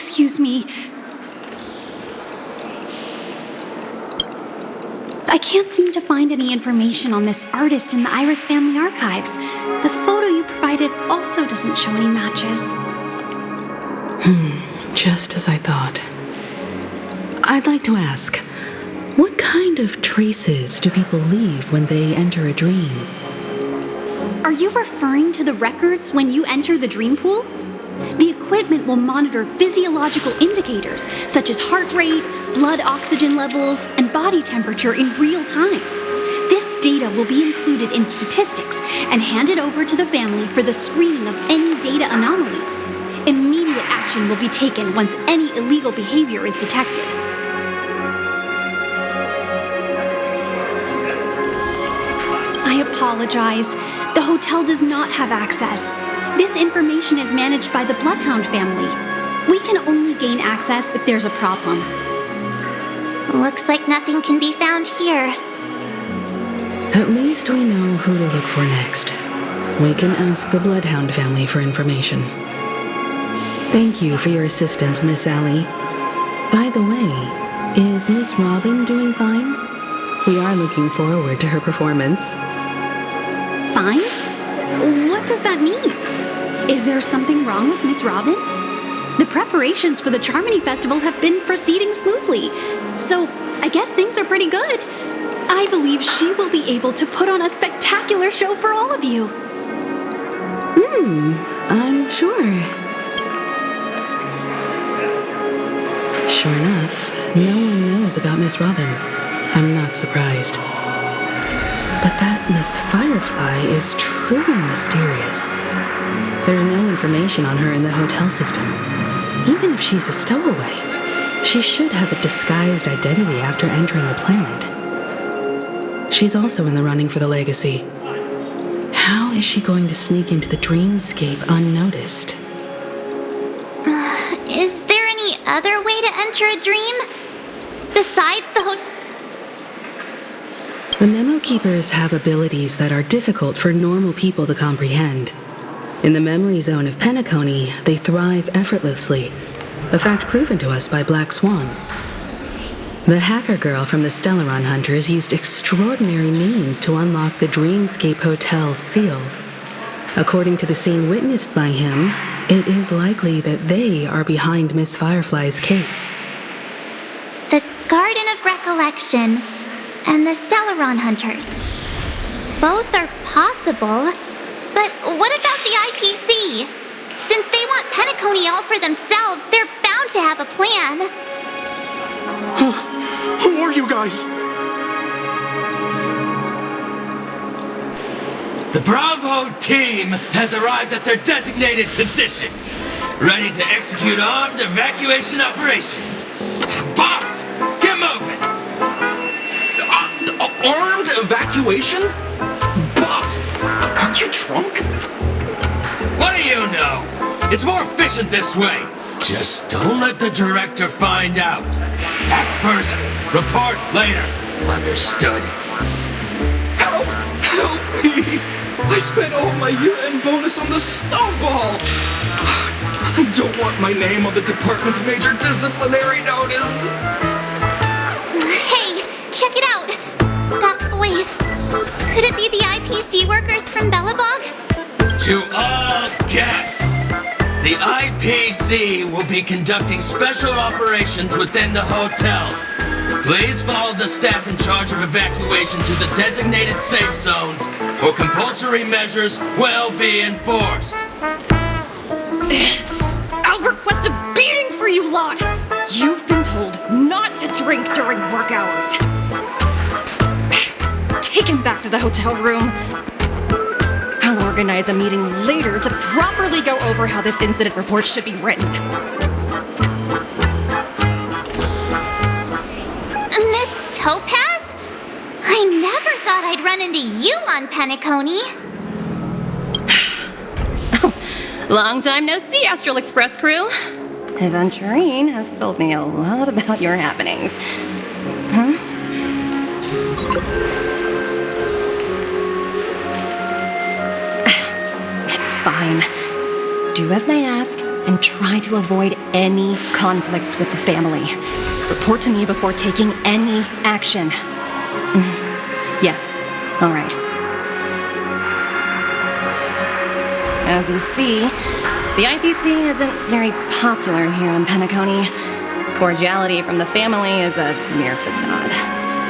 Excuse me. I can't seem to find any information on this artist in the Iris family archives. The photo you provided also doesn't show any matches. Just as I thought. I'd like to ask, what kind of traces do people leave when they enter a dream? Are you referring to the records when you enter the dream pool? The equipment will monitor physiological indicators such as heart rate, blood oxygen levels, and body temperature in real time. This data will be included in statistics and handed over to the family for the screening of any data anomalies. Immediate action will be taken once any illegal behavior is detected. I apologize. The hotel does not have access. This information is managed by the Bloodhound family. We can only gain access if there's a problem. Looks like nothing can be found here. At least we know who to look for next. We can ask the Bloodhound family for information. Thank you for your assistance, Miss Allie. By the way, is Miss Robin doing fine? We are looking forward to her performance. Fine? What does that mean? Is there something wrong with Miss Robin? The preparations for the Charmony Festival have been proceeding smoothly, so I guess things are pretty good. I believe she will be able to put on a spectacular show for all of you. I'm sure. Sure enough, no one knows about Miss Robin. I'm not surprised. But that Miss Firefly is truly mysterious. There's no information on her in the hotel system. Even if she's a stowaway, she should have a disguised identity after entering the planet. She's also in the running for the legacy. How is she going to sneak into the dreamscape unnoticed? Is there any other way to enter a dream? Besides the hotel? The Memo Keepers have abilities that are difficult for normal people to comprehend. In the memory zone of Penacony, they thrive effortlessly, a fact proven to us by Black Swan. The hacker girl from the Stellaron Hunters used extraordinary means to unlock the Dreamscape Hotel's seal. According to the scene witnessed by him, it is likely that they are behind Miss Firefly's case. The Garden of Recollection and the Stellaron Hunters. Both are possible, but what about the IPC? Since they want Penacony all for themselves, they're bound to have a plan. Who are you guys? The Bravo team has arrived at their designated position, ready to execute armed evacuation operation. Boss, get moving! Armed evacuation? Boss, aren't you drunk? What do you know? It's more efficient this way. Just don't let the director find out. Act first, report later. Understood? Help! Help me! I spent all my year-end bonus on the snowball! I don't want my name on the department's major disciplinary notice! Hey, check it out! That voice. Could it be the IPC workers from Bellabog? To all guests, the IPC will be conducting special operations within the hotel. Please follow the staff in charge of evacuation to the designated safe zones, or compulsory measures will be enforced. I'll request a beating for you lot! You've been told not to drink during work hours. Take him back to the hotel room. I'll organize a meeting later to properly go over how this incident report should be written. Miss Topaz? I never thought I'd run into you on Penacony. Long time no see, Astral Express crew. Aventurine has told me a lot about your happenings. Huh? It's fine. Do as they ask, and try to avoid any conflicts with the family. Report to me before taking any action. Yes, all right. As you see, the IPC isn't very popular here in Penacony. Cordiality from the family is a mere facade.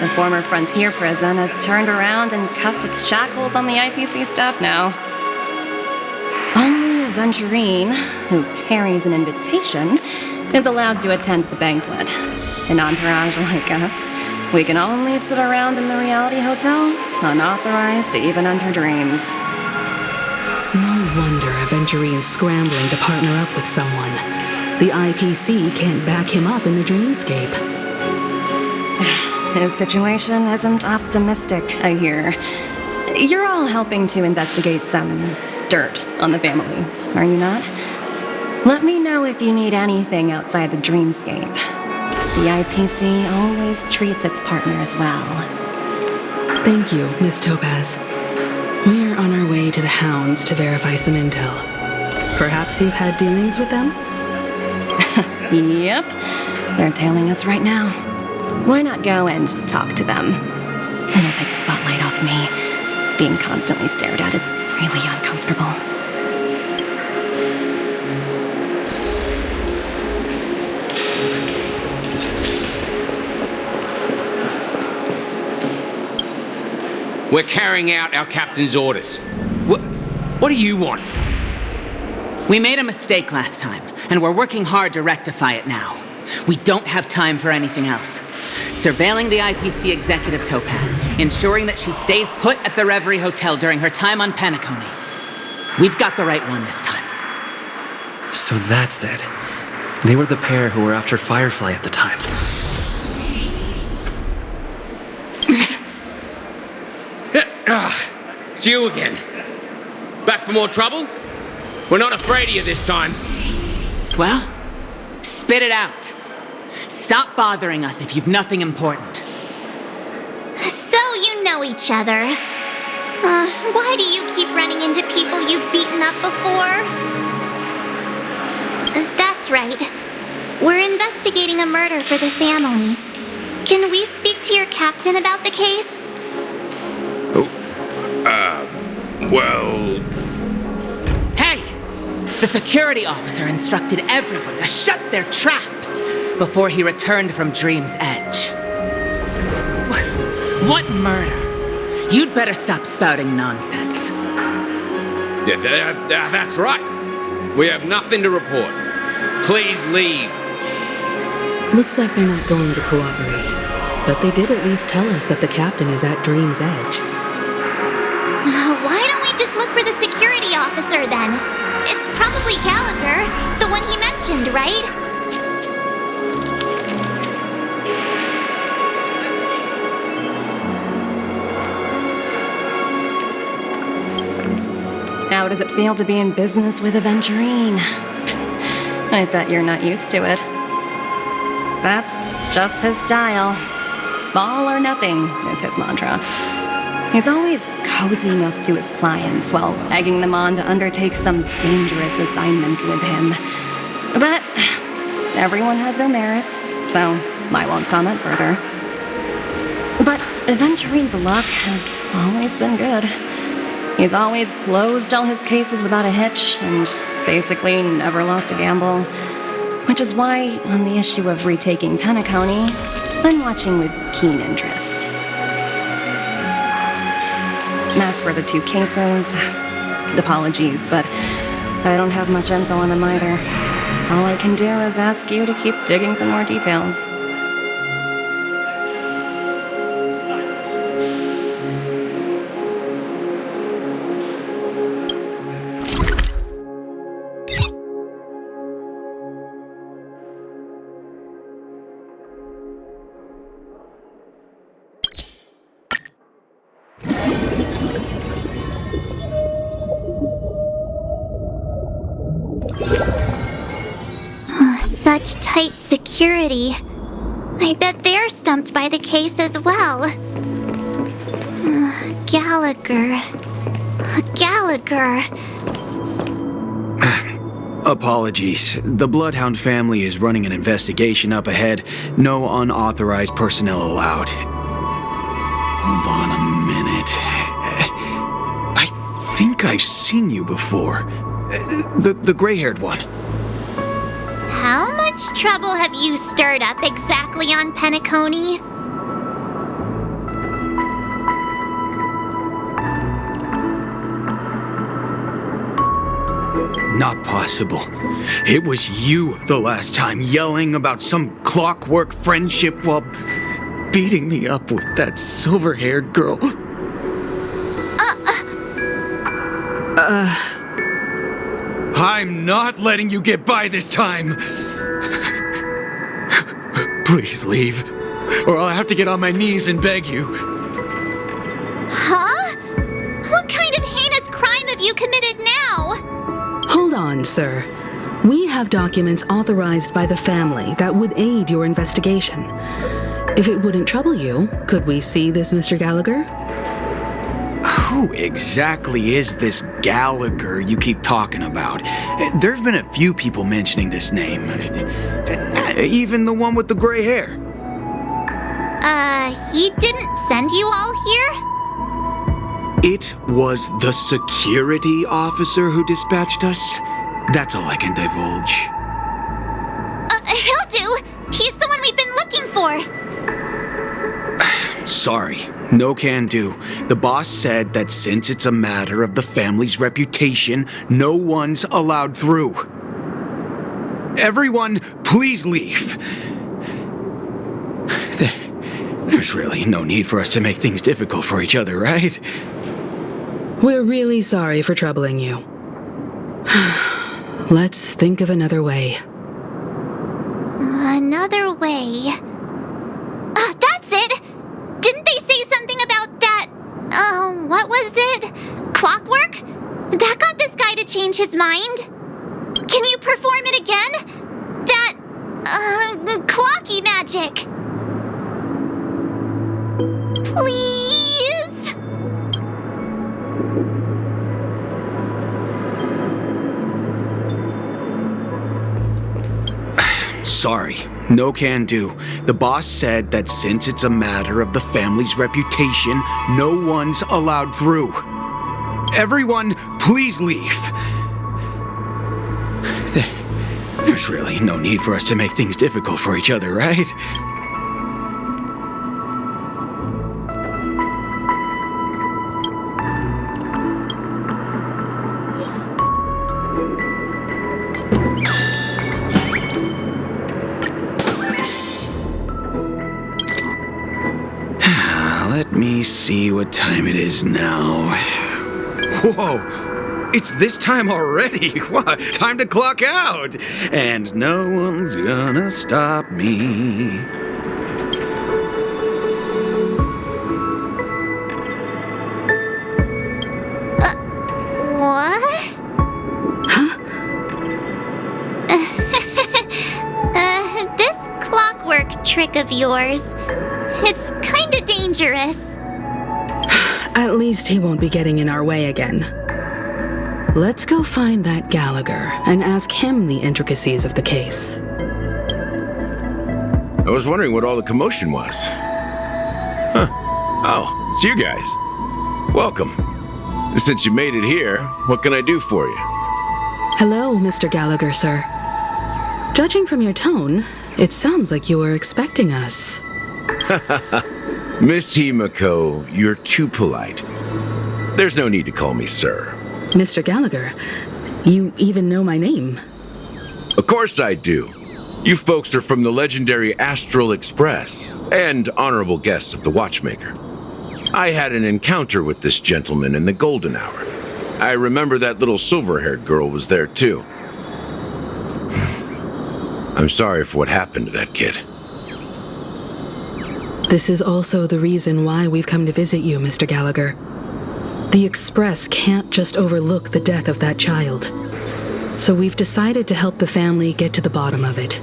The former frontier prison has turned around and cuffed its shackles on the IPC staff now. Only Aventurine, who carries an invitation, is allowed to attend the banquet. An entourage like us, we can only sit around in the reality hotel, unauthorized to even enter dreams. No wonder Aventurine's scrambling to partner up with someone. The IPC can't back him up in the dreamscape. His situation isn't optimistic, I hear. You're all helping to investigate some dirt on the family, are you not? Let me know if you need anything outside the dreamscape. The IPC always treats its partners well. Thank you, Miss Topaz. We're on our way to the Hounds to verify some intel. Perhaps you've had dealings with them? Yep, they're tailing us right now. Why not go and talk to them? It'll take the spotlight off me. Being constantly stared at is really uncomfortable. We're carrying out our captain's orders. What do you want? We made a mistake last time, and we're working hard to rectify it now. We don't have time for anything else. Surveilling the IPC executive Topaz, ensuring that she stays put at the Reverie Hotel during her time on Penacony. We've got the right one this time. So that's it. They were the pair who were after Firefly at the time. It's you again. Back for more trouble? We're not afraid of you this time. Well, spit it out. Stop bothering us if you've nothing important. So you know each other. Why do you keep running into people you've beaten up before? That's right. We're investigating a murder for the family. Can we speak to your captain about the case? Well... Hey! The security officer instructed everyone to shut their traps before he returned from Dream's Edge. What murder? You'd better stop spouting nonsense. Yeah, that's right. We have nothing to report. Please leave. Looks like they're not going to cooperate. But they did at least tell us that the captain is at Dream's Edge. Why don't we just look for the security officer then? It's probably Gallagher, the one he mentioned, right? How does it feel to be in business with Aventurine? I bet you're not used to it. That's just his style. All or nothing is his mantra. He's always cozying up to his clients while egging them on to undertake some dangerous assignment with him. But everyone has their merits, so I won't comment further. But Aventurine's luck has always been good. He's always closed all his cases without a hitch and basically never lost a gamble. Which is why, on the issue of retaking Penacony, I'm watching with keen interest. As for the two cases, apologies, but I don't have much info on them either. All I can do is ask you to keep digging for more details. Such tight security. I bet they're stumped by the case as well. Gallagher. Gallagher. Apologies. The Bloodhound family is running an investigation up ahead. No unauthorized personnel allowed. Hold on a minute. I think I've seen you before. The gray-haired one. How much trouble have you stirred up exactly on Penacony? Not possible. It was you the last time, yelling about some clockwork friendship while beating me up with that silver-haired girl. I'm not letting you get by this time. Please leave, or I'll have to get on my knees and beg you. Huh? What kind of heinous crime have you committed now? Hold on, sir. We have documents authorized by the family that would aid your investigation. If it wouldn't trouble you, could we see this Mr. Gallagher? Who exactly is this Gallagher you keep talking about? There's been a few people mentioning this name. Even the one with the gray hair. He didn't send you all here? It was the security officer who dispatched us. That's all I can divulge. He'll do. He's the one we've been looking for. Sorry, no can do. The boss said that since it's a matter of the family's reputation, no one's allowed through. Everyone, please leave. There's really no need for us to make things difficult for each other, right? We're really sorry for troubling you. Let's think of another way. Another way. That's it! Didn't they say something about that? What was it? Clockwork? That got this guy to change his mind? Can you perform it again? That, clocky magic. Please? Sorry, no can do. The boss said that since it's a matter of the family's reputation, no one's allowed through. Everyone, please leave. There's really no need for us to make things difficult for each other, right? Let me see what time it is now. Whoa! It's this time already! What? Time to clock out! And no one's gonna stop me. What? This clockwork trick of yours, it's kinda dangerous. At least he won't be getting in our way again. Let's go find that Gallagher and ask him the intricacies of the case. I was wondering what all the commotion was. Huh. Oh, it's you guys. Welcome. Since you made it here, what can I do for you? Hello, Mr. Gallagher, sir. Judging from your tone, it sounds like you were expecting us. Miss Himiko, you're too polite. There's no need to call me sir. Mr. Gallagher, you even know my name. Of course I do. You folks are from the legendary Astral Express and honorable guests of the Watchmaker. I had an encounter with this gentleman in the golden hour. I remember that little silver-haired girl was there too. I'm sorry for what happened to that kid. This is also the reason why we've come to visit you, Mr. Gallagher. The Express can't just overlook the death of that child. So we've decided to help the family get to the bottom of it,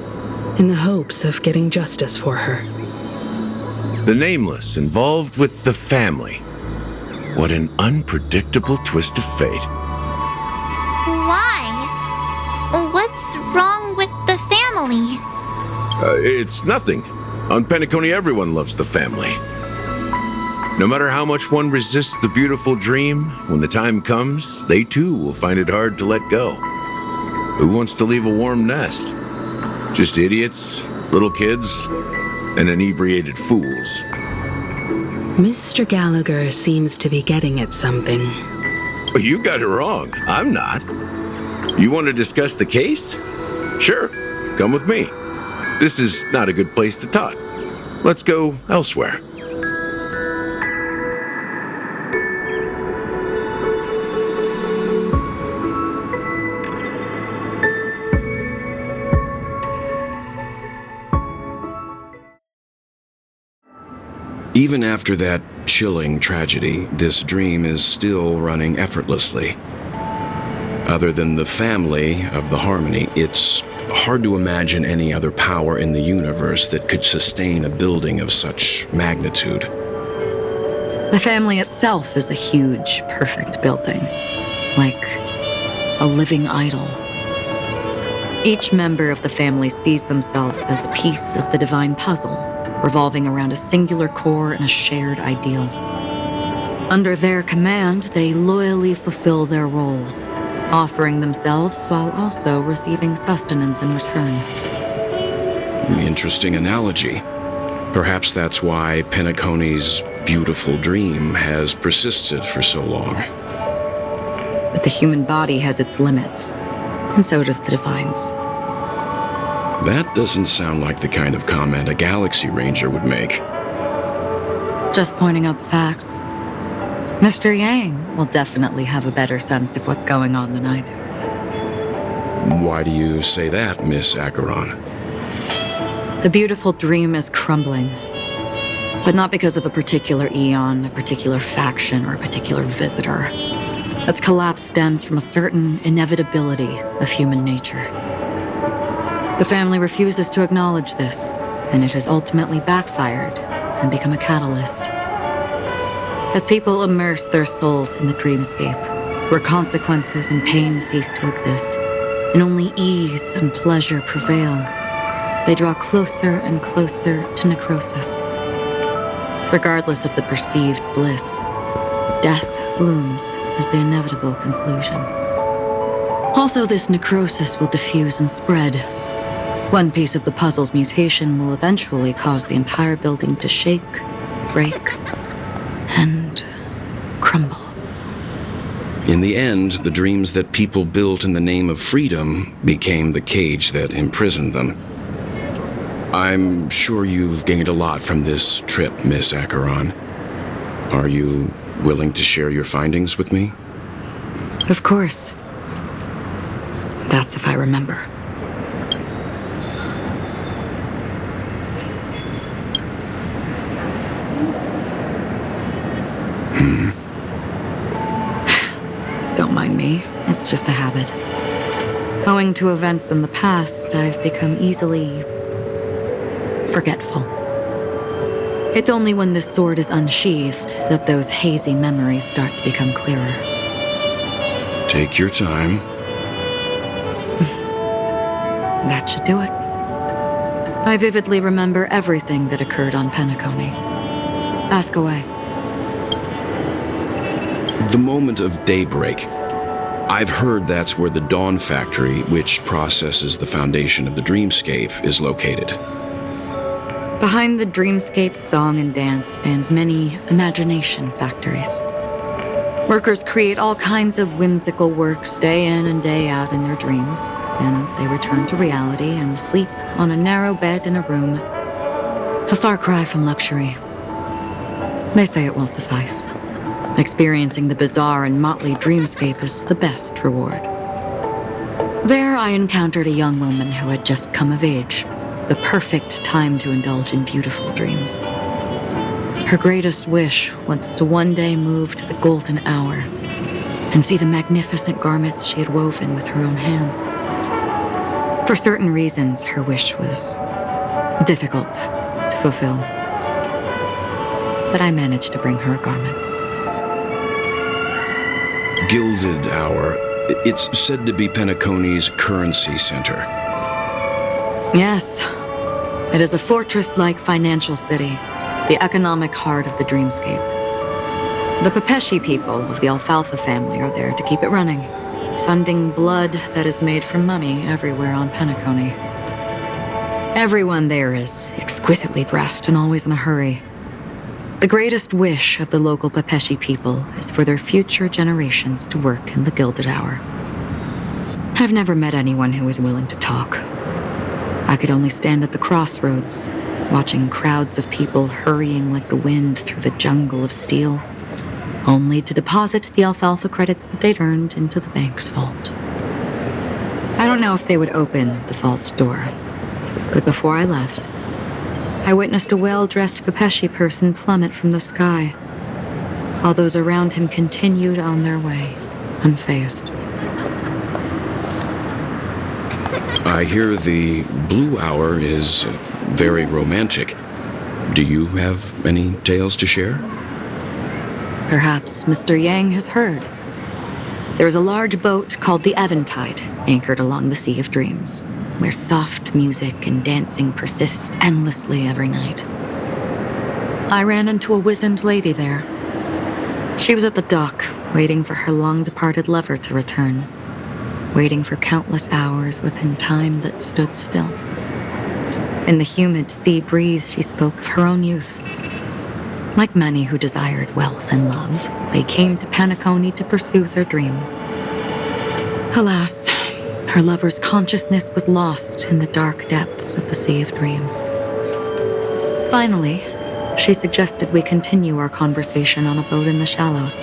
in the hopes of getting justice for her. The Nameless involved with the family. What an unpredictable twist of fate. Why? family? It's nothing. On Penacony, everyone loves the family. No matter how much one resists the beautiful dream, when the time comes, they too will find it hard to let go. Who wants to leave a warm nest? Just idiots, little kids, and inebriated fools. Mr. Gallagher seems to be getting at something. Well, you got it wrong. I'm not. You want to discuss the case? Sure, come with me. This is not a good place to talk. Let's go elsewhere. Even after that chilling tragedy, this dream is still running effortlessly. Other than the family of the Harmony, it's hard to imagine any other power in the universe that could sustain a building of such magnitude. The family itself is a huge, perfect building, like a living idol. Each member of the family sees themselves as a piece of the divine puzzle, revolving around a singular core and a shared ideal. Under their command, they loyally fulfill their roles, offering themselves while also receiving sustenance in return. Interesting analogy. Perhaps that's why Penacony's beautiful dream has persisted for so long. But the human body has its limits, and so does the divine's. That doesn't sound like the kind of comment a Galaxy Ranger would make. Just pointing out the facts. Mr. Yang will definitely have a better sense of what's going on than I do. Why do you say that, Miss Acheron? The beautiful dream is crumbling. But not because of a particular eon, a particular faction, or a particular visitor. Its collapse stems from a certain inevitability of human nature. The family refuses to acknowledge this, and it has ultimately backfired and become a catalyst. As people immerse their souls in the dreamscape, where consequences and pain cease to exist, and only ease and pleasure prevail, they draw closer and closer to necrosis. Regardless of the perceived bliss, death looms as the inevitable conclusion. Also, this necrosis will diffuse and spread. One piece of the puzzle's mutation will eventually cause the entire building to shake, break, and crumble. In the end, the dreams that people built in the name of freedom became the cage that imprisoned them. I'm sure you've gained a lot from this trip, Miss Acheron. Are you willing to share your findings with me? Of course. That's if I remember. Don't mind me. It's just a habit. Owing to events in the past, I've become easily forgetful. It's only when this sword is unsheathed that those hazy memories start to become clearer. Take your time. That should do it. I vividly remember everything that occurred on Penacony. Ask away. The moment of daybreak. I've heard that's where the Dawn Factory, which processes the foundation of the dreamscape, is located. Behind the dreamscape's song and dance stand many imagination factories. Workers create all kinds of whimsical works day in and day out in their dreams. Then they return to reality and sleep on a narrow bed in a room. A far cry from luxury. They say it will suffice. Experiencing the bizarre and motley dreamscape is the best reward. There I encountered a young woman who had just come of age, the perfect time to indulge in beautiful dreams. Her greatest wish was to one day move to the golden hour and see the magnificent garments she had woven with her own hands. For certain reasons, her wish was difficult to fulfill. But I managed to bring her a garment. Gilded Hour. It's said to be Penacony's currency center. Yes. It is a fortress-like financial city, the economic heart of the dreamscape. The Pepeshi people of the Alfalfa family are there to keep it running, sending blood that is made from money everywhere on Penacony. Everyone there is exquisitely dressed and always in a hurry. The greatest wish of the local Pepeshi people is for their future generations to work in the Gilded Hour. I've never met anyone who is willing to talk. I could only stand at the crossroads, watching crowds of people hurrying like the wind through the jungle of steel, only to deposit the alfalfa credits that they'd earned into the bank's vault. I don't know if they would open the vault door, but before I left, I witnessed a well-dressed Pepeshi person plummet from the sky, while those around him continued on their way, unfazed. I hear the Blue Hour is very romantic. Do you have any tales to share? Perhaps Mr. Yang has heard. There's a large boat called the Eventide, anchored along the Sea of Dreams, where soft music and dancing persist endlessly every night. I ran into a wizened lady there. She was at the dock, waiting for her long-departed lover to return, waiting for countless hours within time that stood still. In the humid sea breeze, she spoke of her own youth. Like many who desired wealth and love, they came to Penacony to pursue their dreams. Alas, her lover's consciousness was lost in the dark depths of the Sea of Dreams. Finally, she suggested we continue our conversation on a boat in the shallows.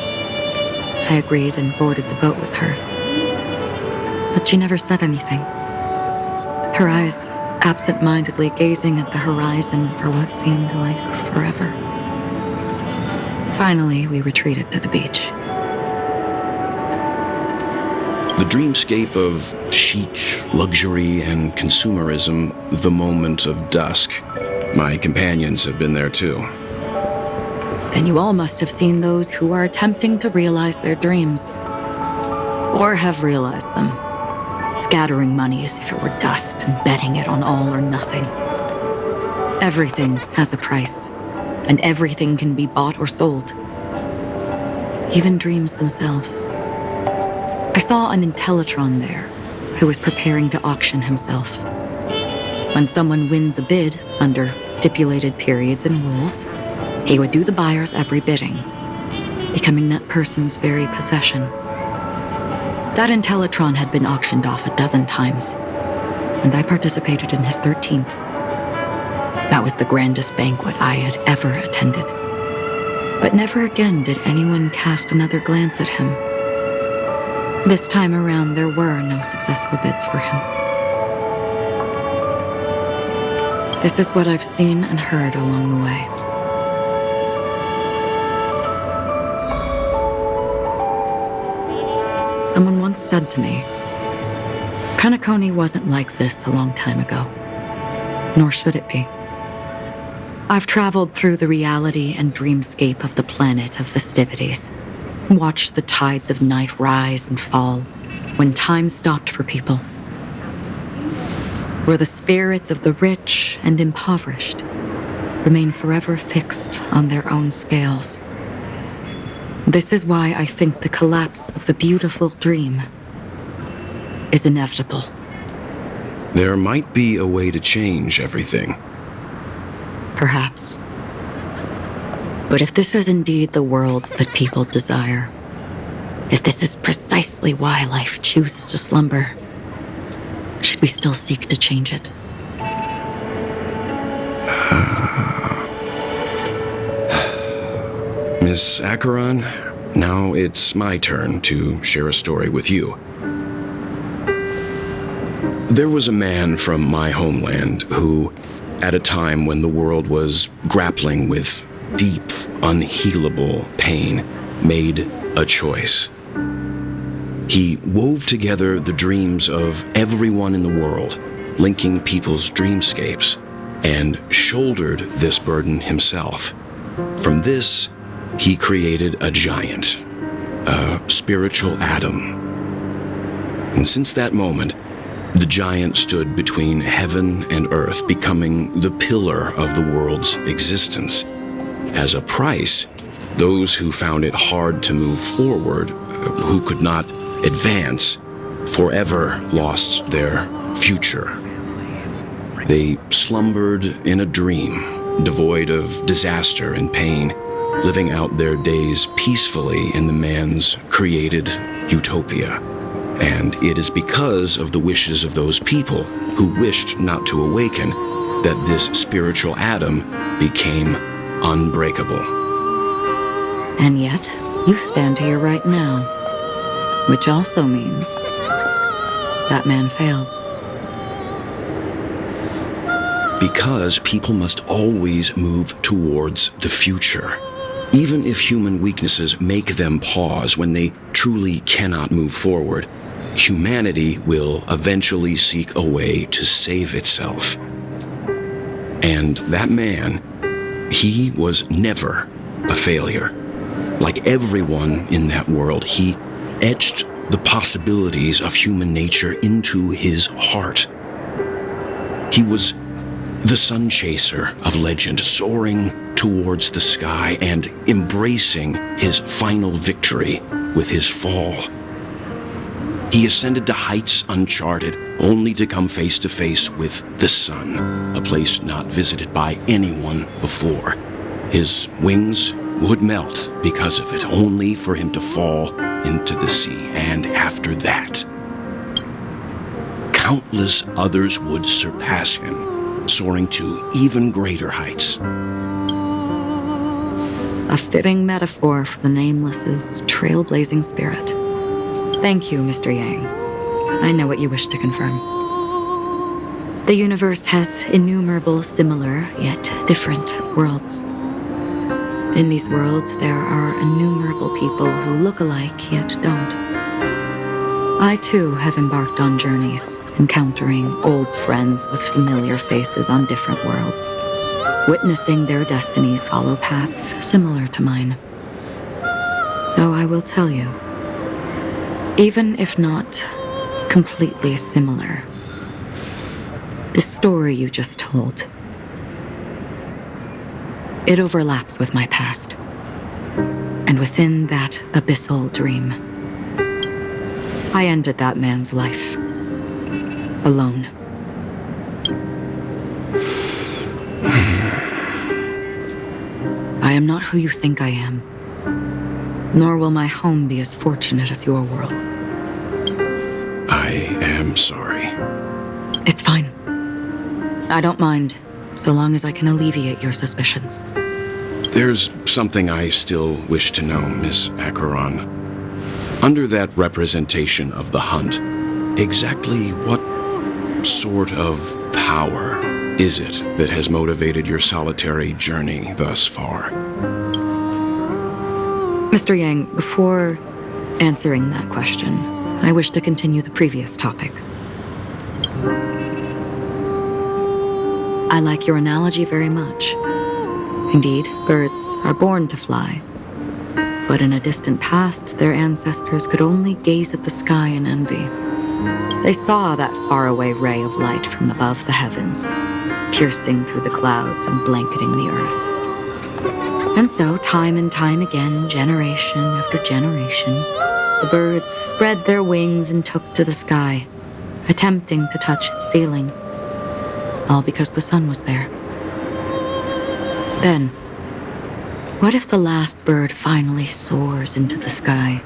I agreed and boarded the boat with her. But she never said anything. Her eyes absent-mindedly gazing at the horizon for what seemed like forever. Finally, we retreated to the beach. The dreamscape of chic, luxury, and consumerism, the moment of dusk. My companions have been there too. Then you all must have seen those who are attempting to realize their dreams. Or have realized them, scattering money as if it were dust and betting it on all or nothing. Everything has a price, and everything can be bought or sold. Even dreams themselves. I saw an Intellitron there, who was preparing to auction himself. When someone wins a bid under stipulated periods and rules, he would do the buyer's every bidding, becoming that person's very possession. That Intellitron had been auctioned off 12 times, and I participated in his 13th. That was the grandest banquet I had ever attended. But never again did anyone cast another glance at him. This time around, there were no successful bids for him. This is what I've seen and heard along the way. Someone once said to me, Penacony wasn't like this a long time ago, nor should it be. I've traveled through the reality and dreamscape of the planet of festivities, watched the tides of night rise and fall when time stopped for people, where the spirits of the rich and impoverished remain forever fixed on their own scales. This is why I think the collapse of the beautiful dream is inevitable. There might be a way to change everything. Perhaps. But if this is indeed the world that people desire, if this is precisely why life chooses to slumber, should we still seek to change it? Miss Acheron, now it's my turn to share a story with you. There was a man from my homeland who, at a time when the world was grappling with deep, unhealable pain, made a choice. He wove together the dreams of everyone in the world, linking people's dreamscapes, and shouldered this burden himself. From this, he created a giant, a spiritual atom. And since that moment, The giant stood between heaven and earth, becoming the pillar of the world's existence. As a price, those who found it hard to move forward, who could not advance, forever lost their future. They slumbered in a dream, devoid of disaster and pain, living out their days peacefully in the man's created utopia. And it is because of the wishes of those people who wished not to awaken that this spiritual atom became unbreakable. And yet, you stand here right now, which also means that man failed. Because people must always move towards the future. Even if human weaknesses make them pause when they truly cannot move forward, humanity will eventually seek a way to save itself. And that man, he was never a failure. Like everyone in that world, he etched the possibilities of human nature into his heart. He was the sun chaser of legend, soaring towards the sky and embracing his final victory with his fall. He ascended to heights uncharted, only to come face to face with the sun, a place not visited by anyone before. His wings would melt because of it, only for him to fall into the sea. And after that, countless others would surpass him, soaring to even greater heights. A fitting metaphor for the Nameless's trailblazing spirit. Thank you, Mr. Yang. I know what you wish to confirm. The universe has innumerable similar, yet different worlds. In these worlds, there are innumerable people who look alike, yet don't. I, too, have embarked on journeys, encountering old friends with familiar faces on different worlds, witnessing their destinies follow paths similar to mine. So I will tell you, even if not completely similar, the story you just told, it overlaps with my past. And within that abyssal dream, I ended that man's life. Alone. I am not who you think I am. Nor will my home be as fortunate as your world. I am sorry. It's fine. I don't mind, so long as I can alleviate your suspicions. There's something I still wish to know, Miss Acheron. Under that representation of the hunt, exactly what sort of power is it that has motivated your solitary journey thus far? Mr. Yang, before answering that question, I wish to continue the previous topic. I like your analogy very much. Indeed, birds are born to fly. But in a distant past, their ancestors could only gaze at the sky in envy. They saw that faraway ray of light from above the heavens, piercing through the clouds and blanketing the earth. And so, time and time again, generation after generation, the birds spread their wings and took to the sky, attempting to touch its ceiling, all because the sun was there. Then, what if the last bird finally soars into the sky,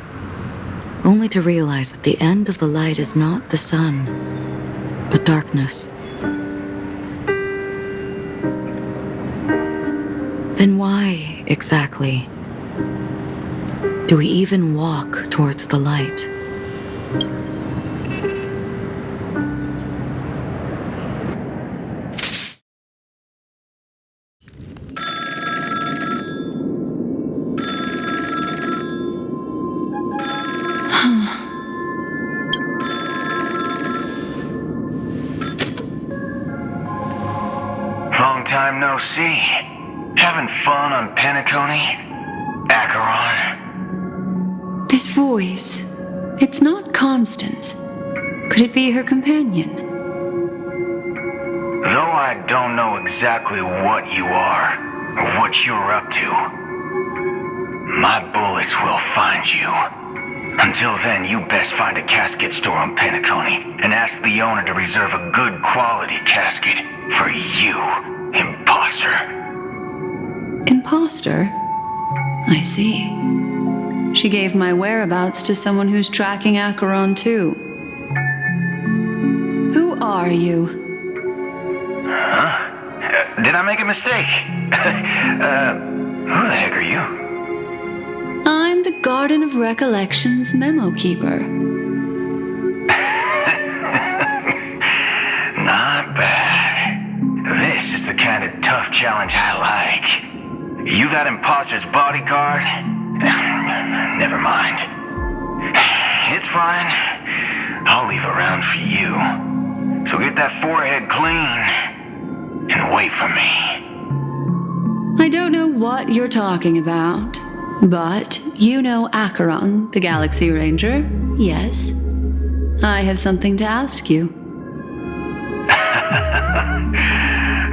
only to realize that the end of the light is not the sun, but darkness? Then why, exactly, do we even walk towards the light? Long time no see. Having fun on Penacony? Acheron? This voice, it's not constant. Could it be her companion? Though I don't know exactly what you are, or what you're up to, my bullets will find you. Until then, you best find a casket store on Penacony and ask the owner to reserve a good quality casket for you, imposter. Imposter? I see. She gave my whereabouts to someone who's tracking Acheron too. Who are you? Huh? Did I make a mistake? Who the heck are you? I'm the Garden of Recollection's memo keeper. Not bad. This is the kind of tough challenge I like. You that imposter's bodyguard? Never mind. It's fine. I'll leave a round for you. So get that forehead clean and wait for me. I don't know what you're talking about, but you know Acheron, the Galaxy Ranger, yes? I have something to ask you.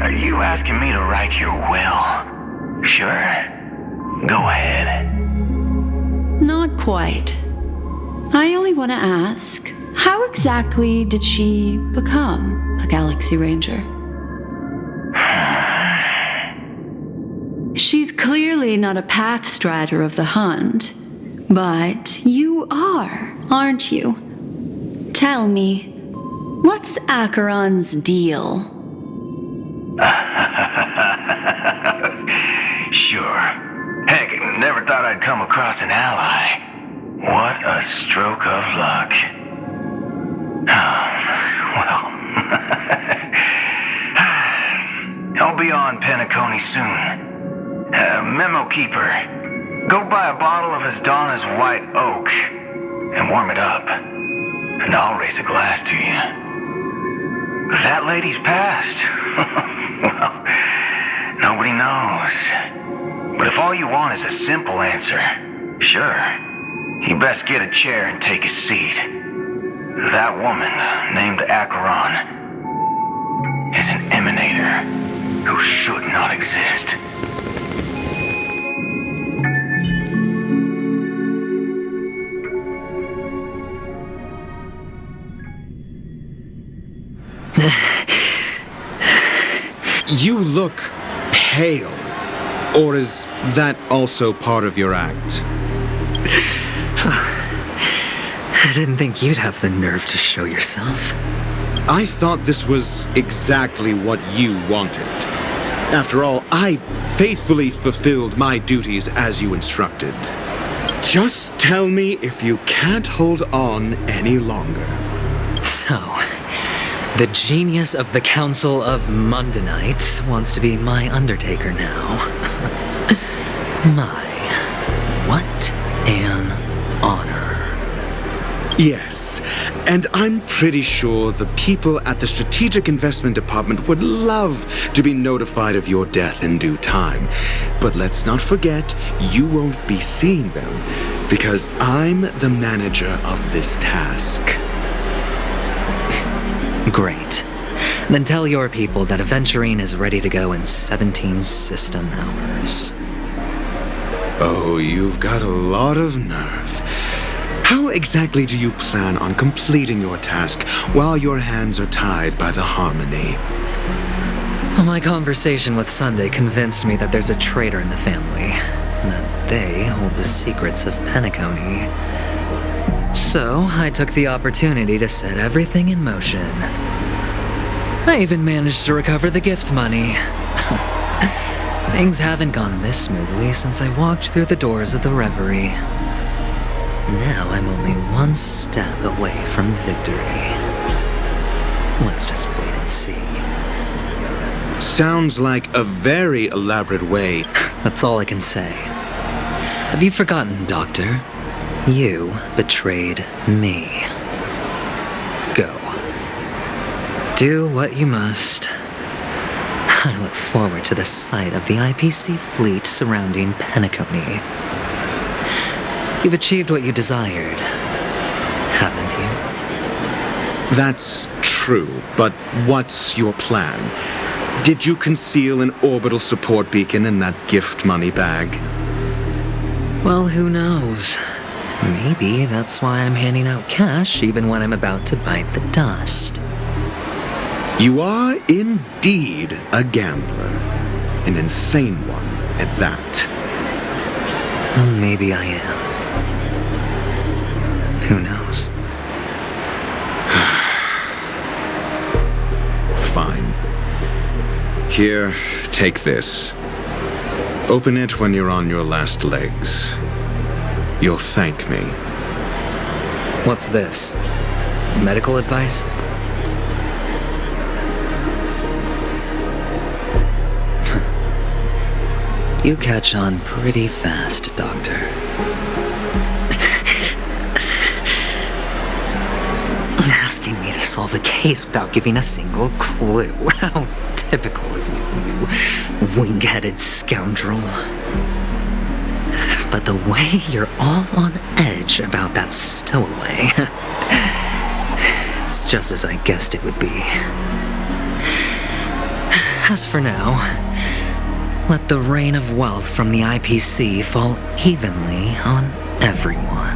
Are you asking me to write your will? Sure. Go ahead. Not quite. I only want to ask, how exactly did she become a Galaxy Ranger? She's clearly not a pathstrider of the hunt, but you are, aren't you? Tell me, what's Acheron's deal? Sure. Heck, never thought I'd come across an ally. What a stroke of luck. Well, I'll be on Penacony soon. Memo Keeper, go buy a bottle of Asdana's White Oak and warm it up, and I'll raise a glass to you. That lady's passed. Well, nobody knows. But if all you want is a simple answer, sure, you best get a chair and take a seat. That woman, named Acheron, is an emanator who should not exist. You look pale. Or is that also part of your act? I didn't think you'd have the nerve to show yourself. I thought this was exactly what you wanted. After all, I faithfully fulfilled my duties as you instructed. Just tell me if you can't hold on any longer. So, the genius of the Council of Mundanites wants to be my Undertaker now. My, what an honor. Yes, and I'm pretty sure the people at the Strategic Investment Department would love to be notified of your death in due time. But let's not forget, you won't be seeing them, because I'm the manager of this task. Great. Then tell your people that Aventurine is ready to go in 17 system hours. Oh, you've got a lot of nerve. How exactly do you plan on completing your task while your hands are tied by the Harmony? My conversation with Sunday convinced me that there's a traitor in the family, and that they hold the secrets of Penacony. So, I took the opportunity to set everything in motion. I even managed to recover the gift money. Things haven't gone this smoothly since I walked through the doors of the Reverie. Now I'm only one step away from victory. Let's just wait and see. Sounds like a very elaborate way. That's all I can say. Have you forgotten, Doctor? You betrayed me. Go. Do what you must. I look forward to the sight of the IPC fleet surrounding Penacony. You've achieved what you desired, haven't you? That's true, but what's your plan? Did you conceal an orbital support beacon in that gift money bag? Well, who knows? Maybe that's why I'm handing out cash even when I'm about to bite the dust. You are indeed a gambler. An insane one at that. Maybe I am. Who knows? Fine. Here, take this. Open it when you're on your last legs. You'll thank me. What's this? Medical advice? You catch on pretty fast, Doctor. Asking me to solve a case without giving a single clue. How typical of you, you wing-headed scoundrel. But the way you're all on edge about that stowaway, it's just as I guessed it would be. As for now, let the rain of wealth from the IPC fall evenly on everyone.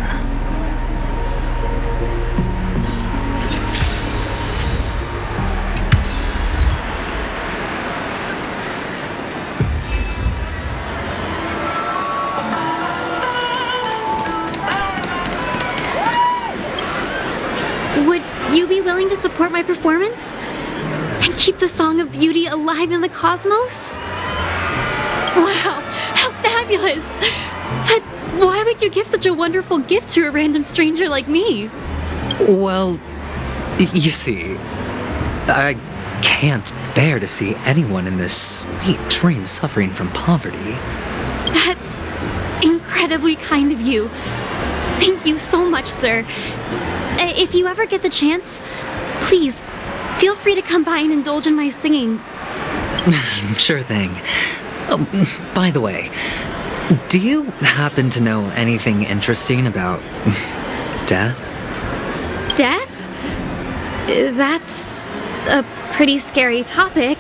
Would you be willing to support my performance? And keep the Song of Beauty alive in the cosmos? Wow, how fabulous! But why would you give such a wonderful gift to a random stranger like me? Well, you see, I can't bear to see anyone in this sweet dream suffering from poverty. That's incredibly kind of you. Thank you so much, sir. If you ever get the chance, please, feel free to come by and indulge in my singing. Sure thing. Oh, by the way, do you happen to know anything interesting about death? Death? That's a pretty scary topic,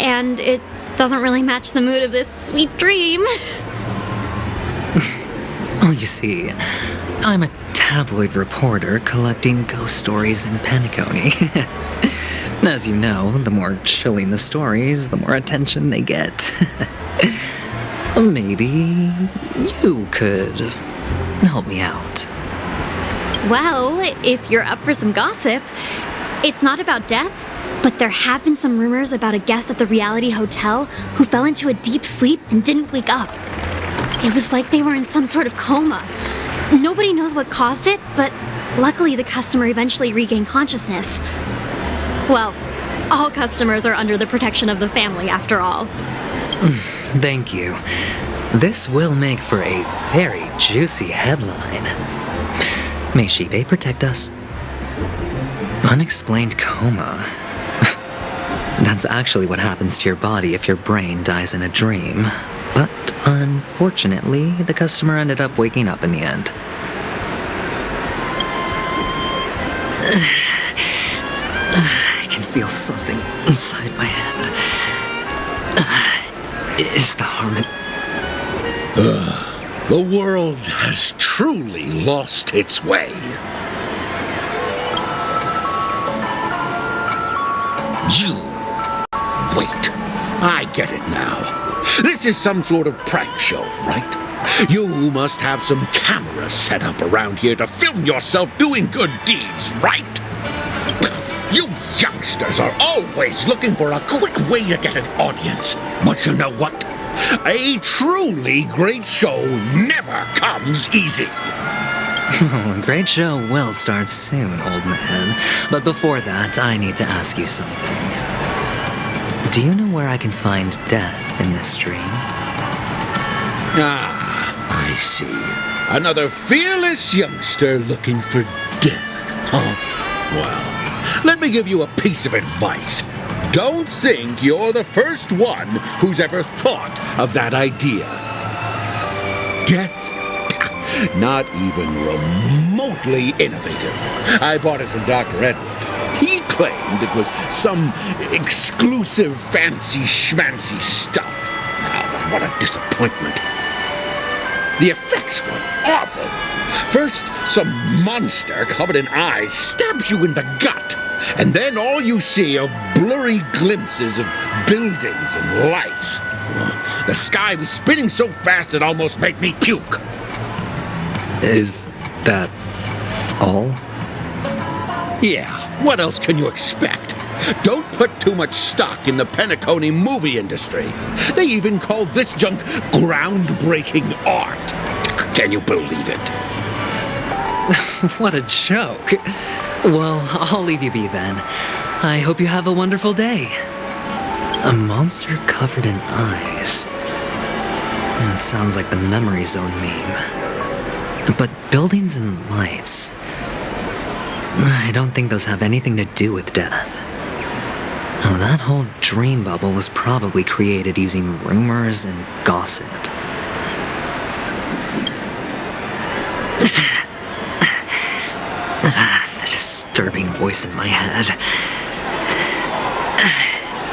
and it doesn't really match the mood of this sweet dream. Oh, you see, I'm a tabloid reporter collecting ghost stories in Penacony. As you know, the more chilling the stories, the more attention they get. Maybe you could help me out. Well, if you're up for some gossip, it's not about death, but there have been some rumors about a guest at the reality hotel who fell into a deep sleep and didn't wake up. It was like they were in some sort of coma. Nobody knows what caused it, but luckily the customer eventually regained consciousness. Well, all customers are under the protection of the family, after all. Thank you. This will make for a very juicy headline. May Shibe protect us. Unexplained coma. That's actually what happens to your body if your brain dies in a dream. But unfortunately, the customer ended up waking up in the end. I can feel something inside my head. Is the harmony... The world has truly lost its way. You... Wait. I get it now. This is some sort of prank show, right? You must have some cameras set up around here to film yourself doing good deeds, right? You youngsters are always looking for a quick way to get an audience. But you know what? A truly great show never comes easy. A great show will start soon, old man. But before that, I need to ask you something. Do you know where I can find death in this dream? Ah, I see. Another fearless youngster looking for death, huh? Well, let me give you a piece of advice. Don't think you're the first one who's ever thought of that idea. Death? Not even remotely innovative. I bought it from Dr. Edward. claimed it was some exclusive fancy schmancy stuff. Oh, but what a disappointment. The effects were awful. First, some monster covered in eyes stabs you in the gut, and then all you see are blurry glimpses of buildings and lights. The sky was spinning so fast it almost made me puke. Is that all? Yeah, what else can you expect? Don't put too much stock in the Penacony movie industry. They even call this junk groundbreaking art. Can you believe it? What a joke. Well, I'll leave you be then. I hope you have a wonderful day. A monster covered in eyes. That sounds like the Memory Zone meme. But buildings and lights... I don't think those have anything to do with death. Oh, that whole dream bubble was probably created using rumors and gossip. The disturbing voice in my head.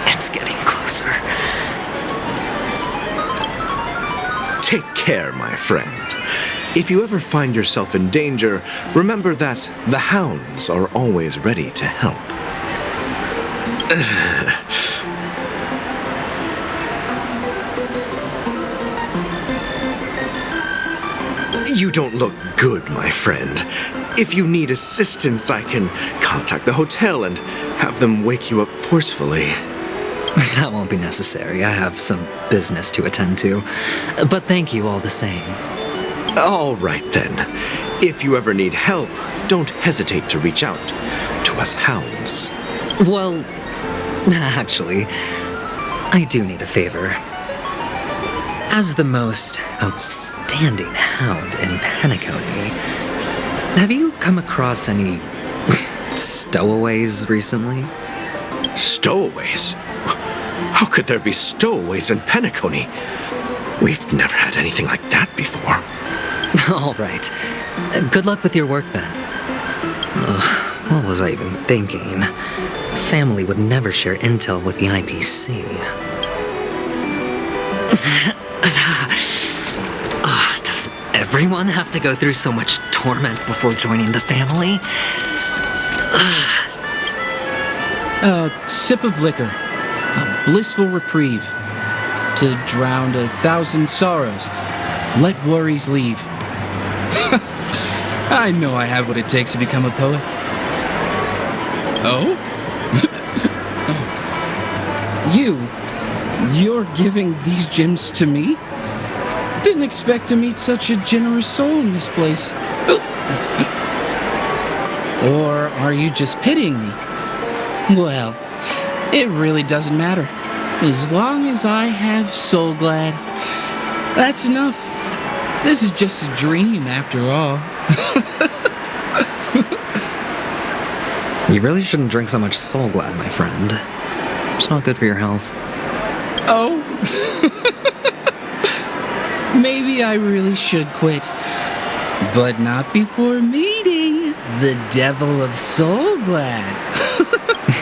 It's getting closer. Take care, my friend. If you ever find yourself in danger, remember that the hounds are always ready to help. You don't look good, my friend. If you need assistance, I can contact the hotel and have them wake you up forcefully. That won't be necessary. I have some business to attend to. But thank you all the same. All right, then. If you ever need help, don't hesitate to reach out to us hounds. Well, actually, I do need a favor. As the most outstanding hound in Penacony, have you come across any stowaways recently? Stowaways? How could there be stowaways in Penacony? We've never had anything like that before. All right. Good luck with your work then. What was I even thinking? Family would never share intel with the IPC. Does everyone have to go through so much torment before joining the family? A sip of liquor, a blissful reprieve, to drown 1,000 sorrows. Let worries leave. I know I have what it takes to become a poet. Oh? You're giving these gems to me? Didn't expect to meet such a generous soul in this place. Or are you just pitying me? Well, it really doesn't matter. As long as I have Soul Glad, that's enough. This is just a dream after all. You really shouldn't drink so much Soul Glad, my friend. It's not good for your health. Oh? Maybe I really should quit. But not before meeting the Devil of Soul Glad.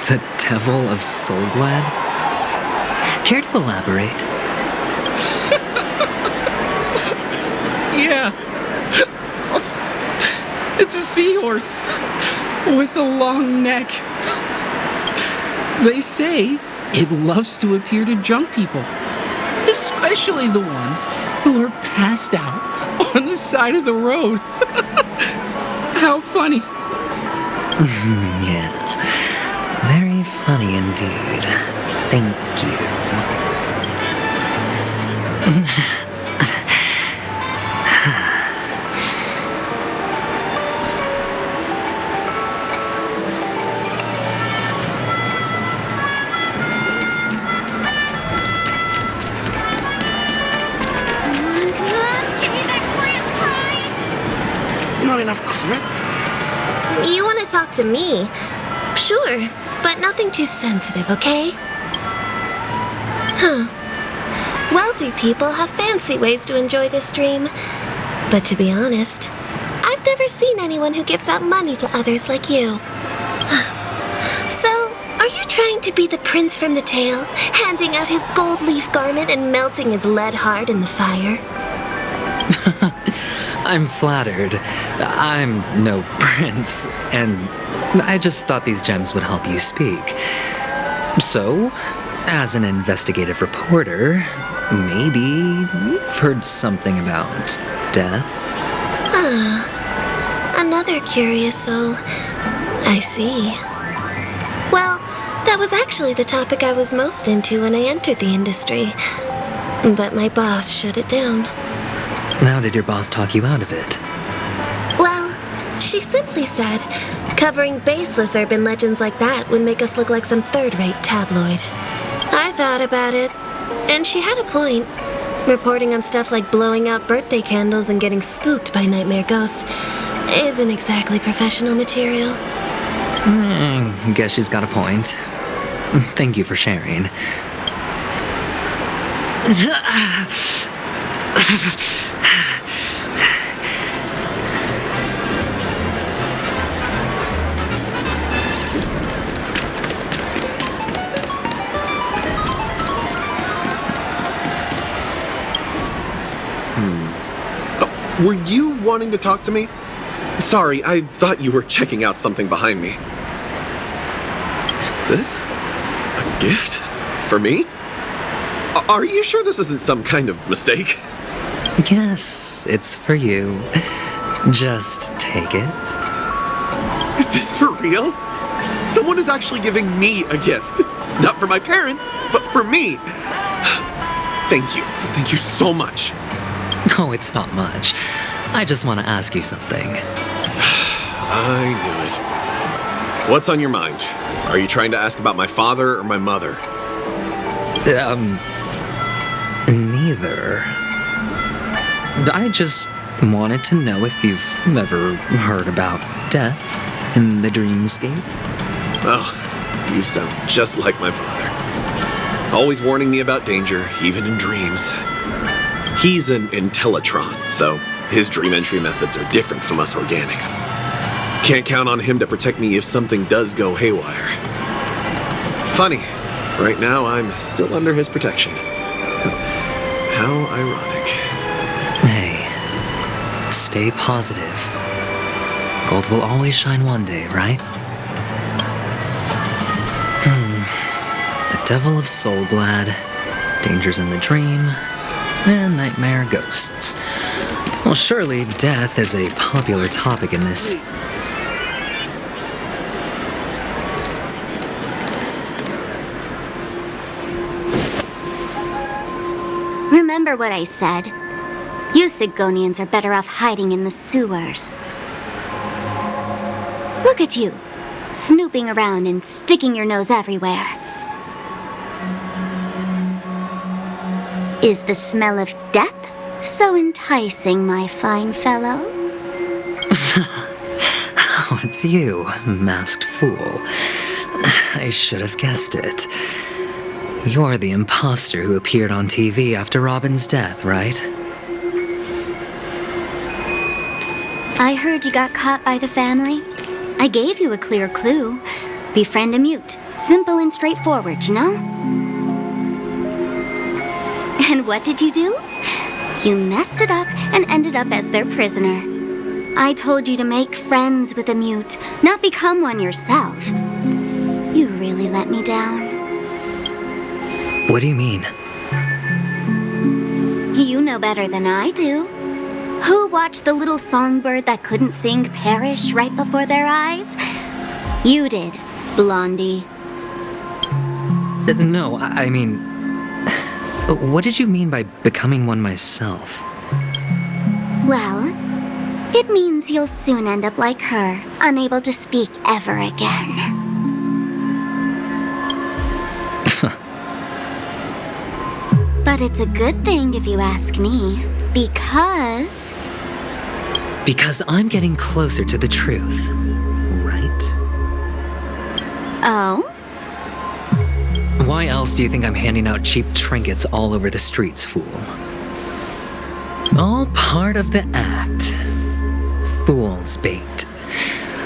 The Devil of Soul Glad? Care to elaborate? Yeah. It's a seahorse with a long neck. They say it loves to appear to drunk people, especially the ones who are passed out on the side of the road. How funny. Yeah. Very funny indeed. Thank you. Not enough credit? You want to talk to me? Sure, but nothing too sensitive, okay? Huh. Wealthy people have fancy ways to enjoy this dream. But to be honest, I've never seen anyone who gives out money to others like you. So, are you trying to be the prince from the tale, handing out his gold leaf garment and melting his lead heart in the fire? I'm flattered. I'm no prince, and I just thought these gems would help you speak. So, as an investigative reporter, maybe you've heard something about death? Ah, another curious soul. I see. Well, that was actually the topic I was most into when I entered the industry. But my boss shut it down. How did your boss talk you out of it? Well, she simply said, covering baseless urban legends like that would make us look like some third-rate tabloid. I thought about it, and she had a point. Reporting on stuff like blowing out birthday candles and getting spooked by nightmare ghosts isn't exactly professional material. Guess she's got a point. Thank you for sharing. Were you wanting to talk to me? Sorry, I thought you were checking out something behind me. Is this a gift for me? Are you sure this isn't some kind of mistake? Yes, it's for you. Just take it. Is this for real? Someone is actually giving me a gift. Not for my parents, but for me. Thank you. Thank you so much. No, it's not much. I just want to ask you something. I knew it. What's on your mind? Are you trying to ask about my father or my mother? Neither. I just wanted to know if you've ever heard about death in the dreamscape. Oh, you sound just like my father. Always warning me about danger, even in dreams. He's an Intellitron, so his dream entry methods are different from us organics. Can't count on him to protect me if something does go haywire. Funny, right now I'm still under his protection. How ironic. Hey, stay positive. Gold will always shine one day, right? The Devil of Soulglad, Dangers in the Dream, and Nightmare Ghosts. Well, surely death is a popular topic in this. Remember what I said. You Sigonians are better off hiding in the sewers. Look at you, snooping around and sticking your nose everywhere. Is the smell of death so enticing, my fine fellow? Oh, it's you, masked fool. I should have guessed it. You're the imposter who appeared on TV after Robin's death, right? I heard you got caught by the family. I gave you a clear clue. Befriend a mute. Simple and straightforward, you know? And what did you do? You messed it up and ended up as their prisoner. I told you to make friends with a mute, not become one yourself. You really let me down. What do you mean? You know better than I do. Who watched the little songbird that couldn't sing perish right before their eyes? You did, Blondie. No, I mean... What did you mean by becoming one myself? Well, it means you'll soon end up like her, unable to speak ever again. But it's a good thing if you ask me, because... Because I'm getting closer to the truth, right? Oh? Why else do you think I'm handing out cheap trinkets all over the streets, fool? All part of the act. Fool's bait.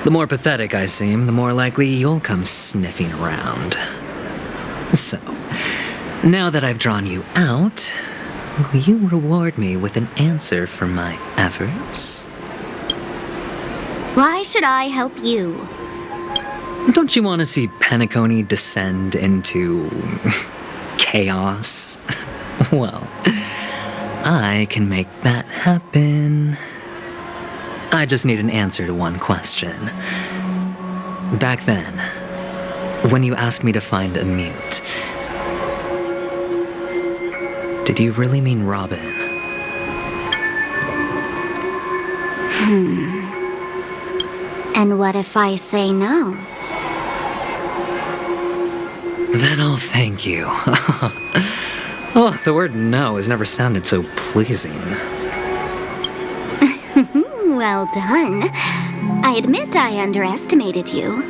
The more pathetic I seem, the more likely you'll come sniffing around. So, now that I've drawn you out, will you reward me with an answer for my efforts? Why should I help you? Don't you want to see Penacony descend into chaos? Well, I can make that happen. I just need an answer to one question. Back then, when you asked me to find a mute, did you really mean Robin? And what if I say no? Then I'll thank you. Oh, the word no has never sounded so pleasing. Well done. I admit I underestimated you,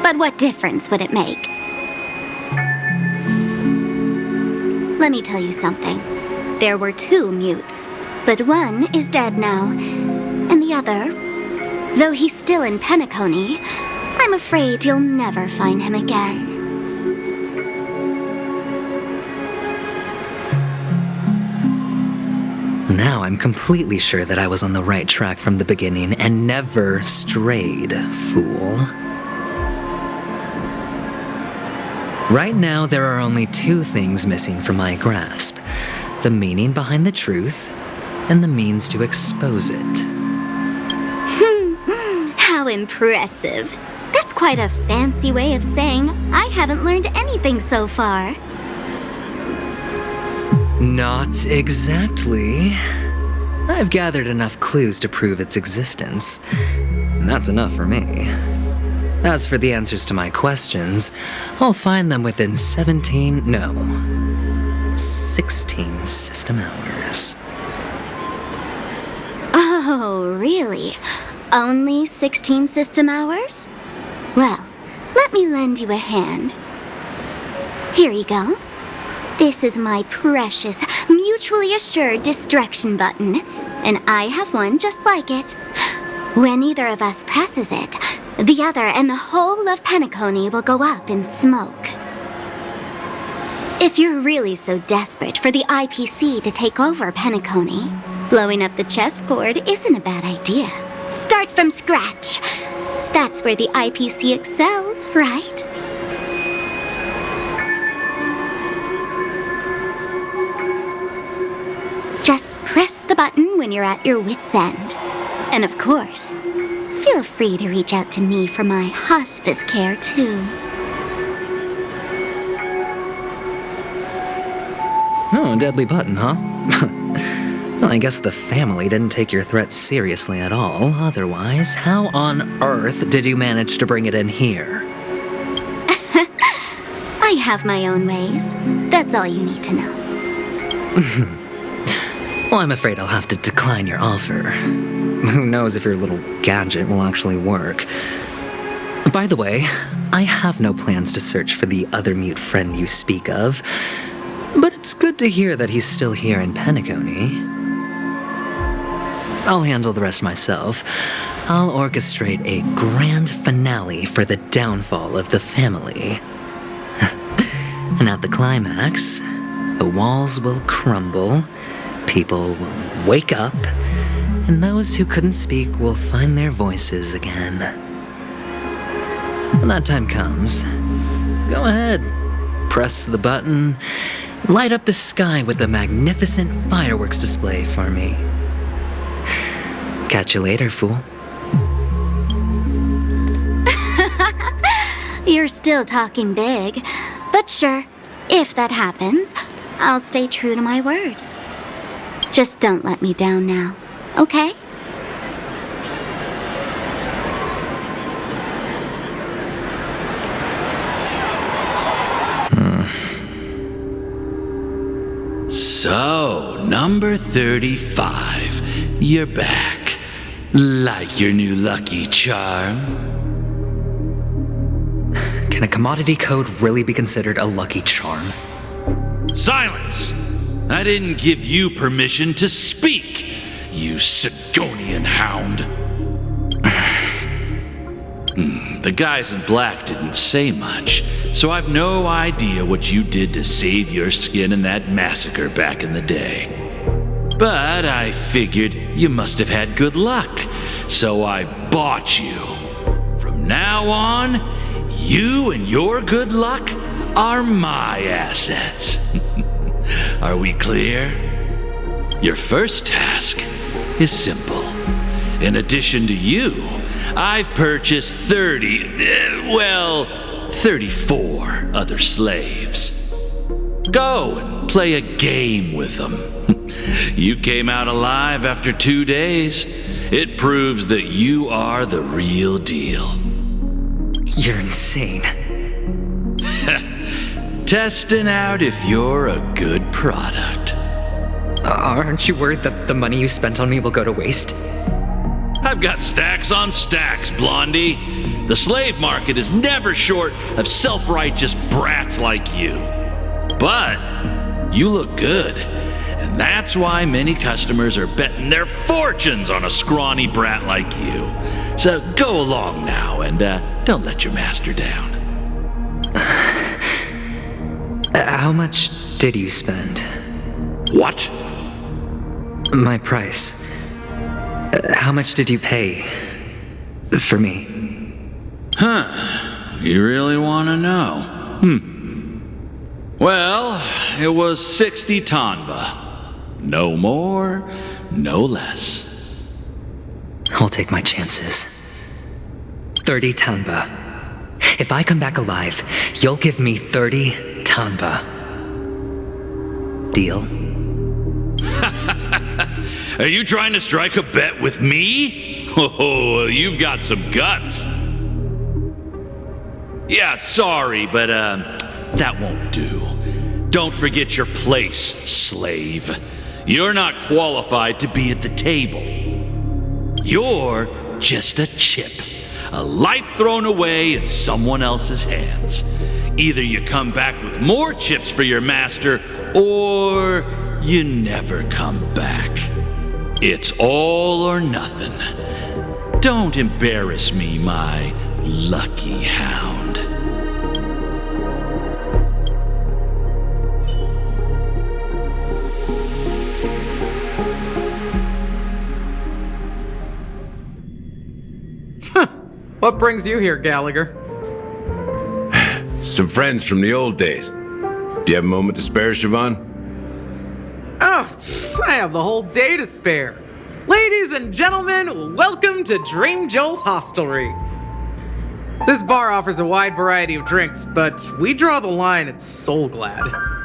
but what difference would it make? Let me tell you something. There were 2 mutes, but one is dead now, and the other, though he's still in Penacony, I'm afraid you'll never find him again. Now I'm completely sure that I was on the right track from the beginning and never strayed, fool. Right now, there are only 2 things missing from my grasp: the meaning behind the truth and the means to expose it. How impressive. That's quite a fancy way of saying I haven't learned anything so far. Not exactly. I've gathered enough clues to prove its existence, and that's enough for me. As for the answers to my questions, I'll find them within 16 system hours. Oh, really? Only 16 system hours? Well, let me lend you a hand. Here you go. This is my precious, mutually assured distraction button, and I have one just like it. When either of us presses it, the other and the whole of Penacony will go up in smoke. If you're really so desperate for the IPC to take over Penacony, blowing up the chessboard isn't a bad idea. Start from scratch. That's where the IPC excels, right? Just press the button when you're at your wit's end. And of course, feel free to reach out to me for my hospice care, too. Oh, a deadly button, huh? Well, I guess the family didn't take your threat seriously at all. Otherwise, how on earth did you manage to bring it in here? I have my own ways. That's all you need to know. Well, I'm afraid I'll have to decline your offer. Who knows if your little gadget will actually work. By the way, I have no plans to search for the other mute friend you speak of, but it's good to hear that he's still here in Penacony. I'll handle the rest myself. I'll orchestrate a grand finale for the downfall of the family. And at the climax, the walls will crumble, people will wake up, and those who couldn't speak will find their voices again. When that time comes, go ahead, press the button, light up the sky with a magnificent fireworks display for me. Catch you later, fool. You're still talking big, but sure, if that happens, I'll stay true to my word. Just don't let me down now, okay? So, number 35, you're back. Like your new lucky charm? Can a commodity code really be considered a lucky charm? Silence! I didn't give you permission to speak, you Sidonian hound. The guys in black didn't say much, so I've no idea what you did to save your skin in that massacre back in the day. But I figured you must have had good luck, so I bought you. From now on, you and your good luck are my assets. Are we clear? Your first task is simple. In addition to you, I've purchased 34 other slaves. Go and play a game with them. You came out alive after 2 days. It proves that you are the real deal. You're insane. Testing out if you're a good product. Aren't you worried that the money you spent on me will go to waste? I've got stacks on stacks, Blondie. The slave market is never short of self-righteous brats like you. But you look good, and that's why many customers are betting their fortunes on a scrawny brat like you. So go along now, and don't let your master down. How much did you spend? What? My price. How much did you pay for me? Huh. You really want to know? Well, it was 60 tanba. No more, no less. I'll take my chances. 30 tanba. If I come back alive, you'll give me 30 tanba. Deal? Are you trying to strike a bet with me? Oh, you've got some guts. Yeah, sorry, but that won't do. Don't forget your place, slave. You're not qualified to be at the table. You're just a chip, a life thrown away in someone else's hands. Either you come back with more chips for your master, or you never come back. It's all or nothing. Don't embarrass me, my lucky hound. What brings you here, Gallagher? Some friends from the old days. Do you have a moment to spare, Siobhan? Oh, I have the whole day to spare. Ladies and gentlemen, welcome to Dream Jolt Hostelry. This bar offers a wide variety of drinks, but we draw the line at Soul Glad.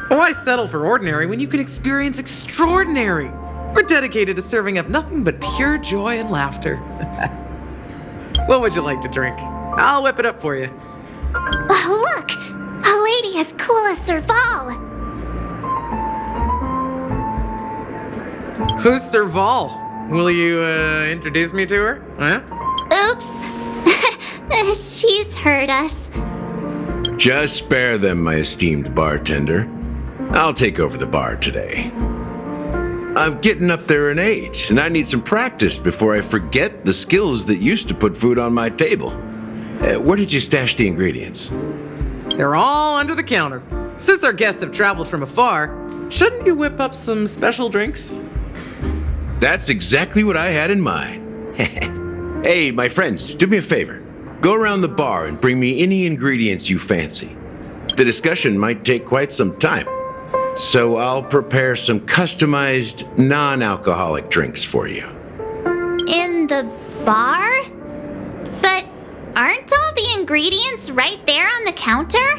Why settle for ordinary when you can experience extraordinary? We're dedicated to serving up nothing but pure joy and laughter. What would you like to drink? I'll whip it up for you. Look! A lady as cool as Serval! Who's Serval? Will you, introduce me to her? Huh? Oops! She's heard us. Just spare them, my esteemed bartender. I'll take over the bar today. I'm getting up there in age, and I need some practice before I forget the skills that used to put food on my table. Where did you stash the ingredients? They're all under the counter. Since our guests have traveled from afar, shouldn't you whip up some special drinks? That's exactly what I had in mind. Hey, my friends, do me a favor. Go around the bar and bring me any ingredients you fancy. The discussion might take quite some time, so I'll prepare some customized, non-alcoholic drinks for you. In the bar? But aren't all the ingredients right there on the counter?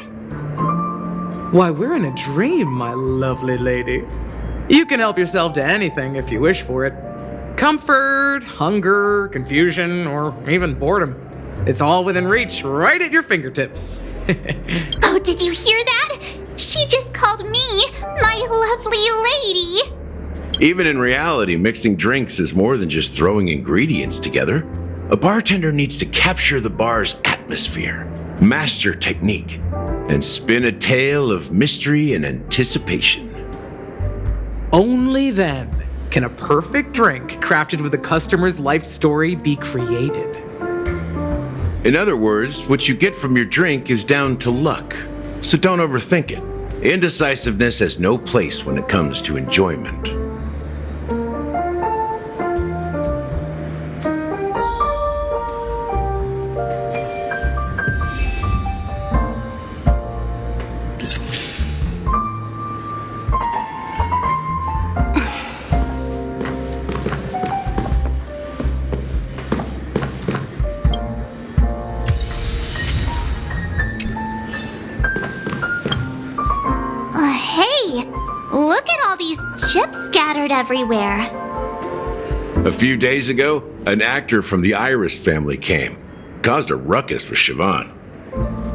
Why, we're in a dream, my lovely lady. You can help yourself to anything if you wish for it. Comfort, hunger, confusion, or even boredom. It's all within reach, right at your fingertips. Oh, did you hear that? She just called me my lovely lady. Even in reality, mixing drinks is more than just throwing ingredients together. A bartender needs to capture the bar's atmosphere, master technique, and spin a tale of mystery and anticipation. Only then can a perfect drink crafted with a customer's life story be created. In other words, what you get from your drink is down to luck. So don't overthink it. Indecisiveness has no place when it comes to enjoyment. Hey! Look at all these chips scattered everywhere. A few days ago, an actor from the Iris family came. Caused a ruckus with Siobhan.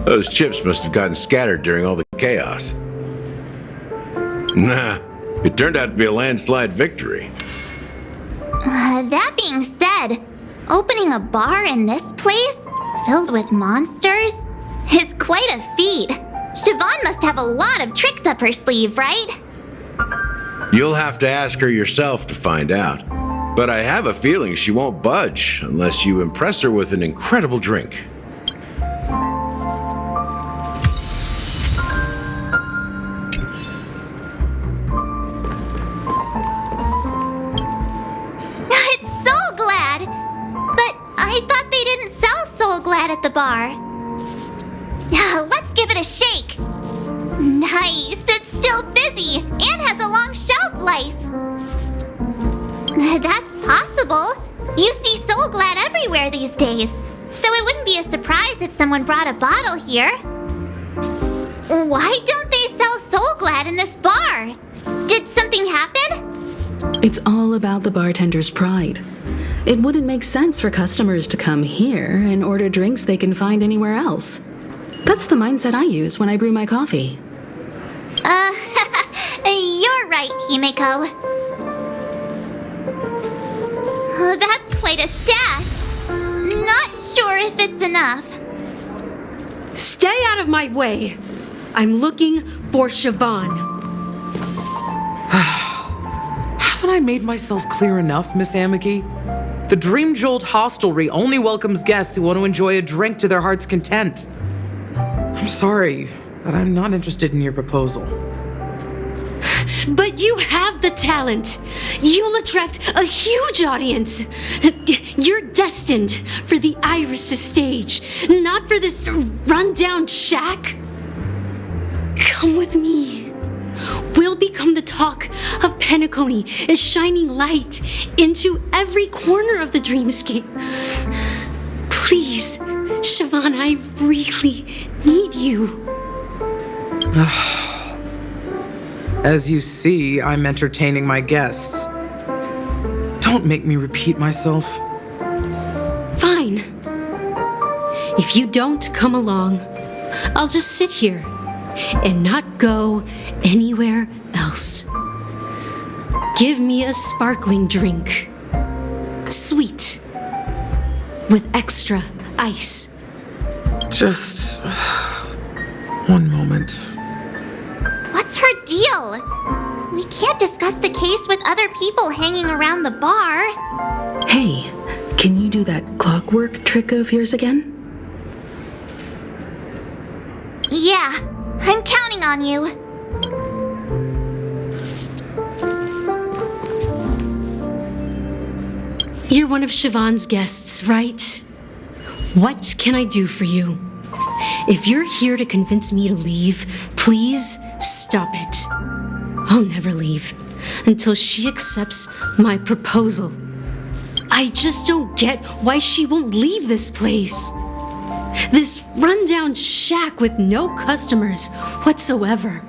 Those chips must have gotten scattered during all the chaos. Nah, it turned out to be a landslide victory. That being said, opening a bar in this place, filled with monsters, is quite a feat. Siobhan must have a lot of tricks up her sleeve, right? You'll have to ask her yourself to find out. But I have a feeling she won't budge unless you impress her with an incredible drink. It's Soul Glad! But I thought they didn't sell Soul Glad at the bar. Let's give it a shake. Nice, it's still fizzy and has a long shelf life. That's possible. You see Soul Glad everywhere these days, so it wouldn't be a surprise if someone brought a bottle here. Why don't they sell Soul Glad in this bar? Did something happen? It's all about the bartender's pride. It wouldn't make sense for customers to come here and order drinks they can find anywhere else. That's the mindset I use when I brew my coffee. You're right, Himeko. That's quite a stash. Not sure if it's enough. Stay out of my way. I'm looking for Siobhan. Haven't I made myself clear enough, Miss Amiki? The Dream Jolt Hostelry only welcomes guests who want to enjoy a drink to their heart's content. I'm sorry, but I'm not interested in your proposal. But you have the talent. You'll attract a huge audience. You're destined for the Iris stage, not for this rundown shack. Come with me. We'll become the talk of Penacony, a shining light into every corner of the dreamscape. Please, Siobhan, I really need you. As you see, I'm entertaining my guests. Don't make me repeat myself. Fine. If you don't come along, I'll just sit here and not go anywhere else. Give me a sparkling drink. Sweet. With extra ice. Just one moment. What's her deal? We can't discuss the case with other people hanging around the bar. Hey, can you do that clockwork trick of yours again? Yeah, I'm counting on you. You're one of Siobhan's guests, right? What can I do for you? If you're here to convince me to leave, please stop it. I'll never leave until she accepts my proposal. I just don't get why she won't leave this place. This rundown shack with no customers whatsoever.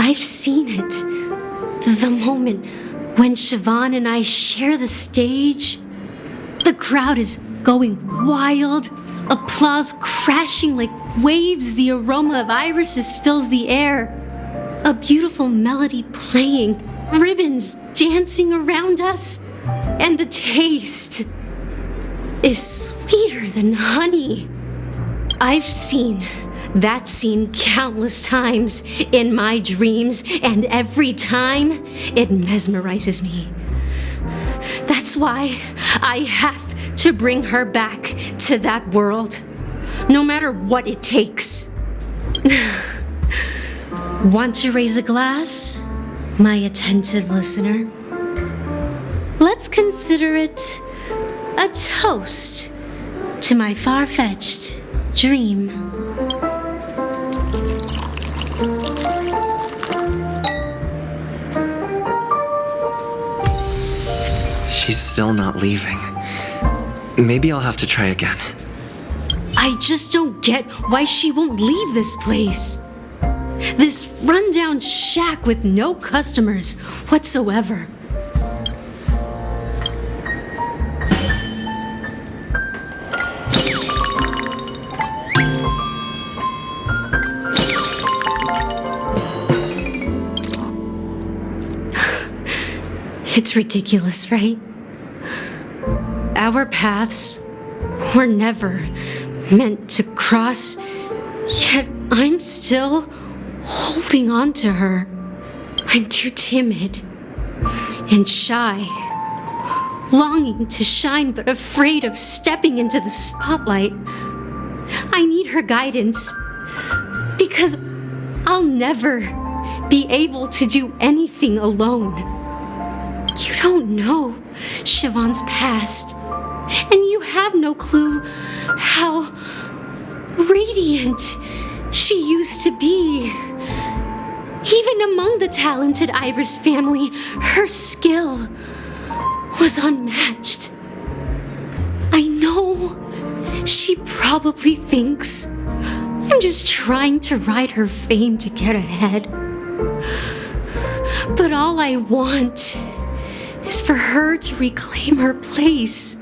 I've seen it. The moment when Siobhan and I share the stage, the crowd is going wild, applause crashing like waves, the aroma of irises fills the air, a beautiful melody playing, ribbons dancing around us, and the taste is sweeter than honey. I've seen that scene countless times in my dreams, and every time it mesmerizes me. That's why I have to bring her back to that world, no matter what it takes. Want to raise a glass, my attentive listener? Let's consider it a toast to my far-fetched dream. She's still not leaving. Maybe I'll have to try again. I just don't get why she won't leave this place. This rundown shack with no customers whatsoever. It's ridiculous, right? Our paths were never meant to cross, yet I'm still holding on to her. I'm too timid and shy, longing to shine but afraid of stepping into the spotlight. I need her guidance because I'll never be able to do anything alone. You don't know Siobhan's past, and you have no clue how radiant she used to be. Even among the talented Iris family, her skill was unmatched. I know she probably thinks I'm just trying to ride her fame to get ahead. But all I want is for her to reclaim her place.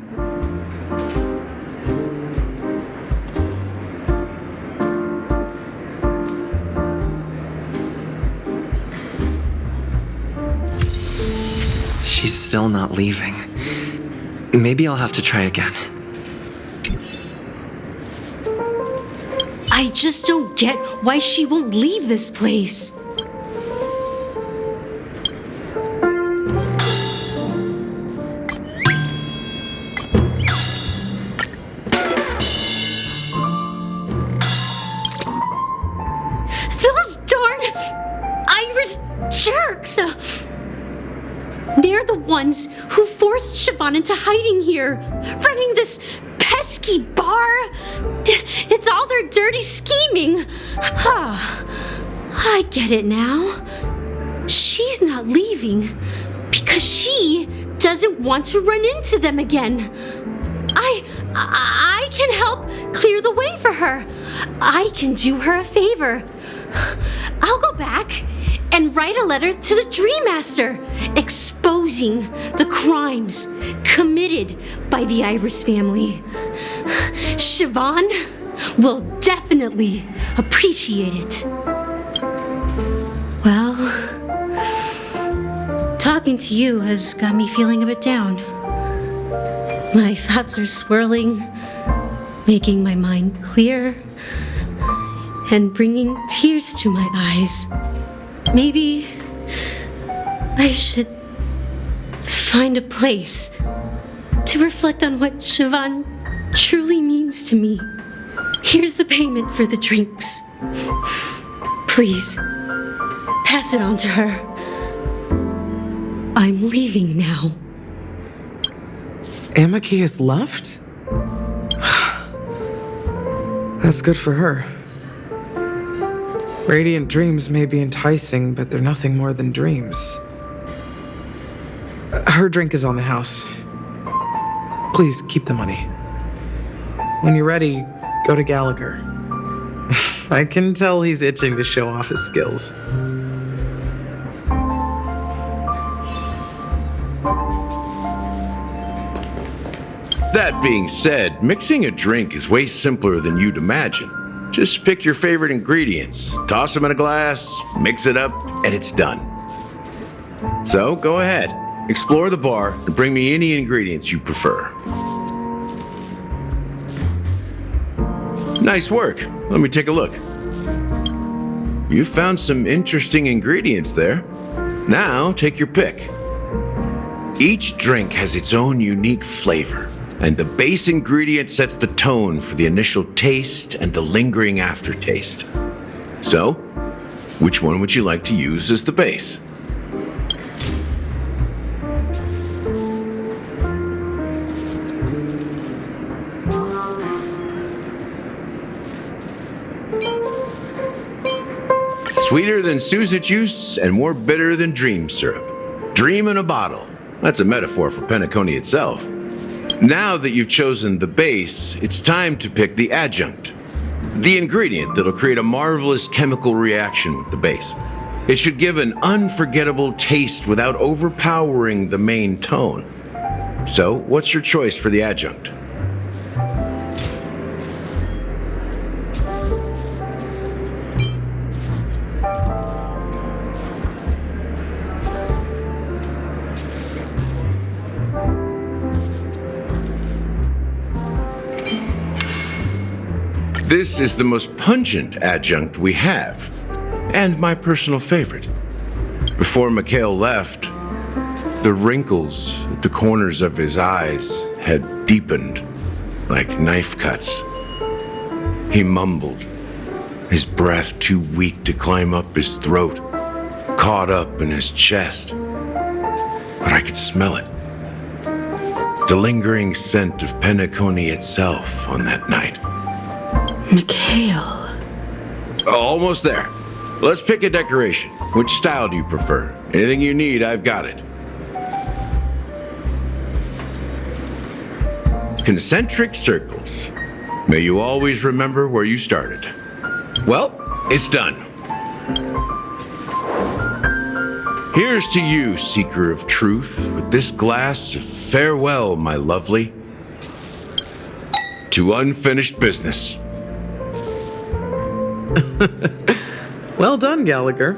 She's still not leaving. Maybe I'll have to try again. I just don't get why she won't leave this place. Those darn Iris jerks! They're the ones who forced Siobhan into hiding here, running this pesky bar. It's all their dirty scheming. I get it now. She's not leaving because she doesn't want to run into them again. I can help clear the way for her. I can do her a favor. I'll go back and write a letter to the Dream Master exposing the crimes committed by the Iris family. Siobhan will definitely appreciate it. Well, talking to you has got me feeling a bit down. My thoughts are swirling, making my mind clear, and bringing tears to my eyes. Maybe I should find a place to reflect on what Siobhan truly means to me. Here's the payment for the drinks. Please, pass it on to her. I'm leaving now. Amaki has left? That's good for her. Radiant dreams may be enticing, but they're nothing more than dreams. Her drink is on the house. Please keep the money. When you're ready, go to Gallagher. I can tell he's itching to show off his skills. That being said, mixing a drink is way simpler than you'd imagine. Just pick your favorite ingredients, toss them in a glass, mix it up, and it's done. So go ahead, explore the bar, and bring me any ingredients you prefer. Nice work. Let me take a look. You found some interesting ingredients there. Now take your pick. Each drink has its own unique flavor, and the base ingredient sets the tone for the initial taste and the lingering aftertaste. So, which one would you like to use as the base? Sweeter than Suza juice and more bitter than dream syrup. Dream in a bottle. That's a metaphor for Penacony itself. Now that you've chosen the base, it's time to pick the adjunct. The ingredient that'll create a marvelous chemical reaction with the base. It should give an unforgettable taste without overpowering the main tone. So, what's your choice for the adjunct? This is the most pungent adjunct we have, and my personal favorite. Before Mikhail left, the wrinkles at the corners of his eyes had deepened like knife cuts. He mumbled, his breath too weak to climb up his throat, caught up in his chest. But I could smell it. The lingering scent of Penacony itself on that night. Mikhail. Almost there. Let's pick a decoration. Which style do you prefer? Anything you need, I've got it. Concentric circles. May you always remember where you started. Well, it's done. Here's to you, seeker of truth, with this glass of farewell, my lovely, to unfinished business. Well done, Gallagher.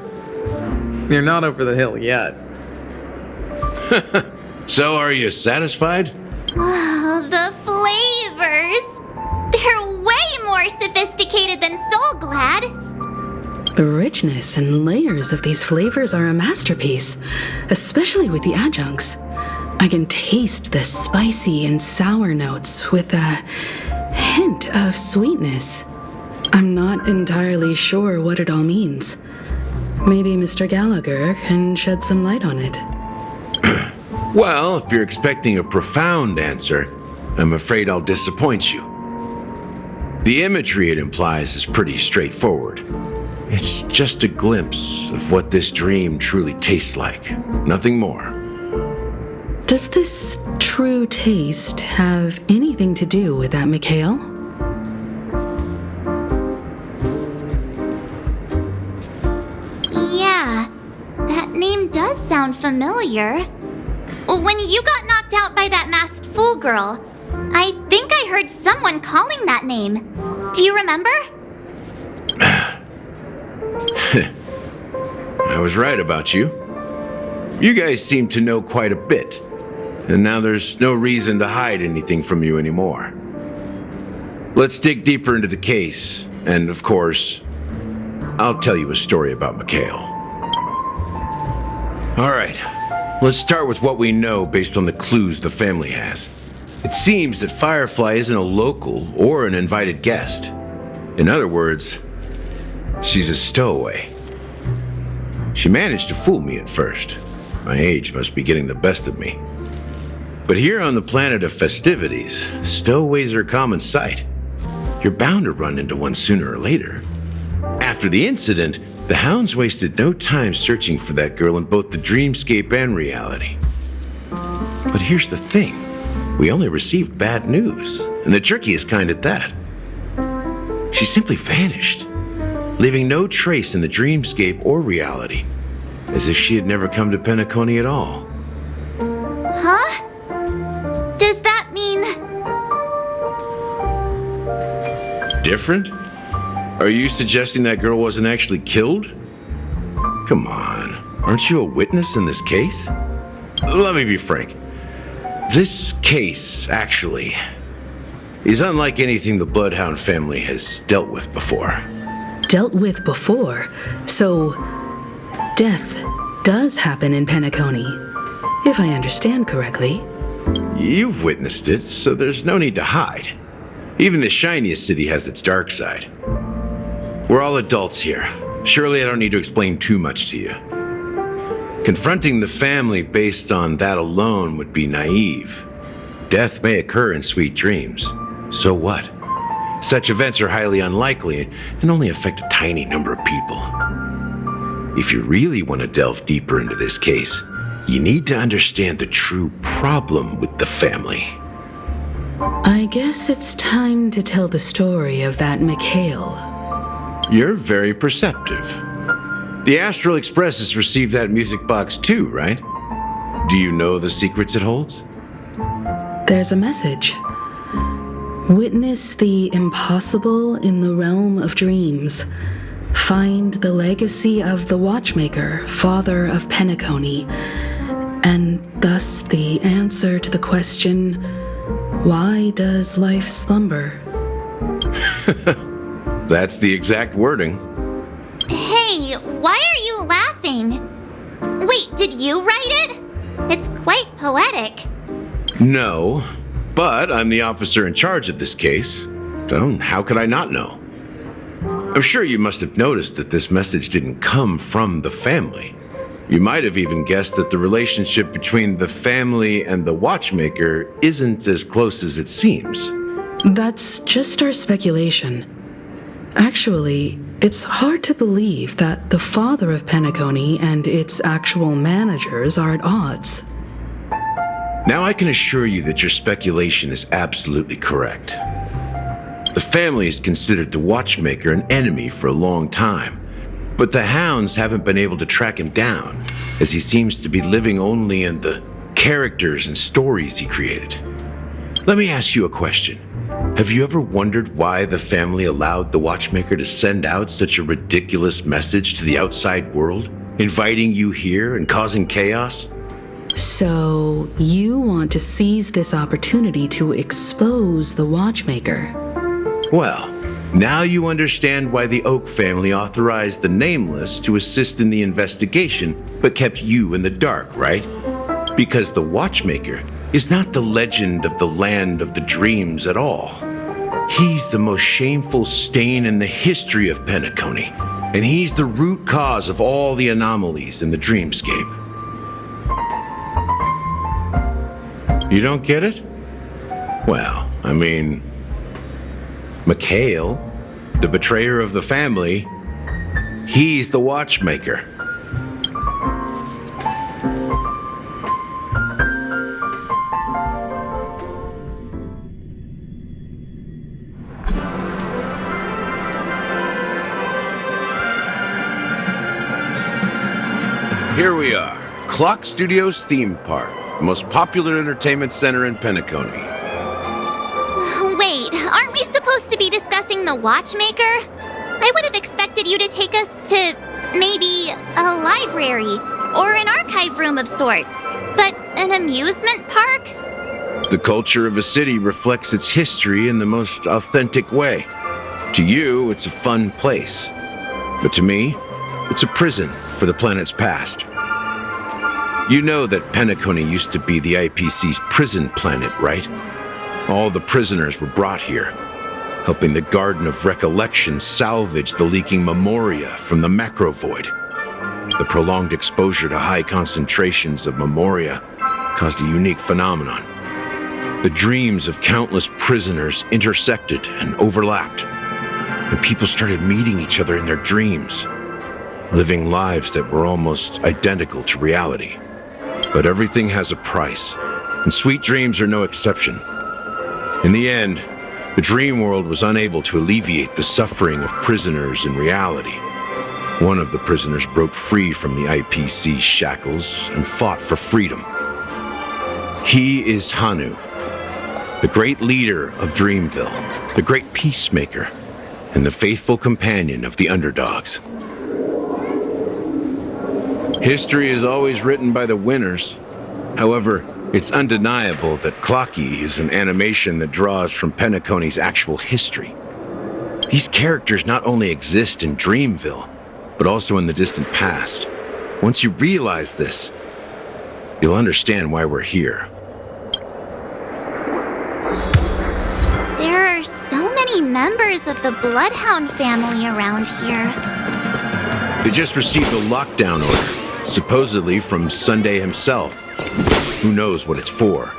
You're not over the hill yet. So, are you satisfied? Oh, the flavors! They're way more sophisticated than Soul Glad. The richness and layers of these flavors are a masterpiece, especially with the adjuncts. I can taste the spicy and sour notes with a hint of sweetness. I'm not entirely sure what it all means. Maybe Mr. Gallagher can shed some light on it. Well, if you're expecting a profound answer, I'm afraid I'll disappoint you. The imagery it implies is pretty straightforward. It's just a glimpse of what this dream truly tastes like. Nothing more. Does this true taste have anything to do with that, Mikhail? Yeah, that name does sound familiar. When you got knocked out by that masked fool girl, I think I heard someone calling that name. Do you remember? I was right about you. You guys seem to know quite a bit, and now there's no reason to hide anything from you anymore. Let's dig deeper into the case, and of course, I'll tell you a story about Mikhail. All right, let's start with what we know based on the clues the family has. It seems that Firefly isn't a local or an invited guest. In other words, she's a stowaway. She managed to fool me at first. My age must be getting the best of me. But here on the planet of festivities, stowaways are a common sight. You're bound to run into one sooner or later. After the incident, the hounds wasted no time searching for that girl in both the dreamscape and reality. But here's the thing. We only received bad news, and the trickiest kind at that. She simply vanished, leaving no trace in the dreamscape or reality, as if she had never come to Penacony at all. Huh? Does that mean Different? Are you suggesting that girl wasn't actually killed? Come on, aren't you a witness in this case? Let me be frank. This case, actually, is unlike anything the Bloodhound family has dealt with before. Dealt with before? So, death does happen in Penacony, if I understand correctly. You've witnessed it, so there's no need to hide. Even the shiniest city has its dark side. We're all adults here. Surely I don't need to explain too much to you. Confronting the family based on that alone would be naive. Death may occur in sweet dreams. So what? Such events are highly unlikely and only affect a tiny number of people. If you really want to delve deeper into this case, you need to understand the true problem with the family. I guess it's time to tell the story of that Mikhail. You're very perceptive. The Astral Express has received that music box too, right? Do you know the secrets it holds? There's a message. Witness the impossible in the realm of dreams. Find the legacy of the Watchmaker, father of Penacony, and thus the answer to the question, why does life slumber? That's the exact wording. Hey, why are you laughing? Wait, did you write it? It's quite poetic. No, but I'm the officer in charge of this case, so how could I not know? I'm sure you must have noticed that this message didn't come from the family. You might have even guessed that the relationship between the family and the Watchmaker isn't as close as it seems. That's just our speculation. Actually, it's hard to believe that the father of Penacony and its actual managers are at odds. Now I can assure you that your speculation is absolutely correct. The family has considered the Watchmaker an enemy for a long time, but the hounds haven't been able to track him down, as he seems to be living only in the characters and stories he created. Let me ask you a question. Have you ever wondered why the family allowed the Watchmaker to send out such a ridiculous message to the outside world, inviting you here and causing chaos? So, you want to seize this opportunity to expose the Watchmaker? Well, now you understand why the Oak family authorized the Nameless to assist in the investigation, but kept you in the dark, right? Because the Watchmaker is not the legend of the land of the dreams at all. He's the most shameful stain in the history of Penacony, and he's the root cause of all the anomalies in the dreamscape. You don't get it? Well, I mean, Mikhail, the betrayer of the family, he's the Watchmaker. Here we are, Clock Studios Theme Park, the most popular entertainment center in Penacony. Wait, aren't we supposed to be discussing the Watchmaker? I would have expected you to take us to maybe a library or an archive room of sorts. But an amusement park? The culture of a city reflects its history in the most authentic way. To you, it's a fun place. But to me, it's a prison for the planet's past. You know that Penacony used to be the IPC's prison planet, right? All the prisoners were brought here, helping the Garden of Recollection salvage the leaking memoria from the macrovoid. The prolonged exposure to high concentrations of memoria caused a unique phenomenon. The dreams of countless prisoners intersected and overlapped, and people started meeting each other in their dreams, living lives that were almost identical to reality. But everything has a price, and sweet dreams are no exception. In the end, the dream world was unable to alleviate the suffering of prisoners in reality. One of the prisoners broke free from the IPC shackles and fought for freedom. He is Hanu, the great leader of Dreamville, the great peacemaker, and the faithful companion of the underdogs. History is always written by the winners. However, it's undeniable that Clocky is an animation that draws from Penacony's actual history. These characters not only exist in Dreamville, but also in the distant past. Once you realize this, you'll understand why we're here. There are so many members of the Bloodhound family around here. They just received a lockdown order, supposedly from Sunday himself. Who knows what it's for?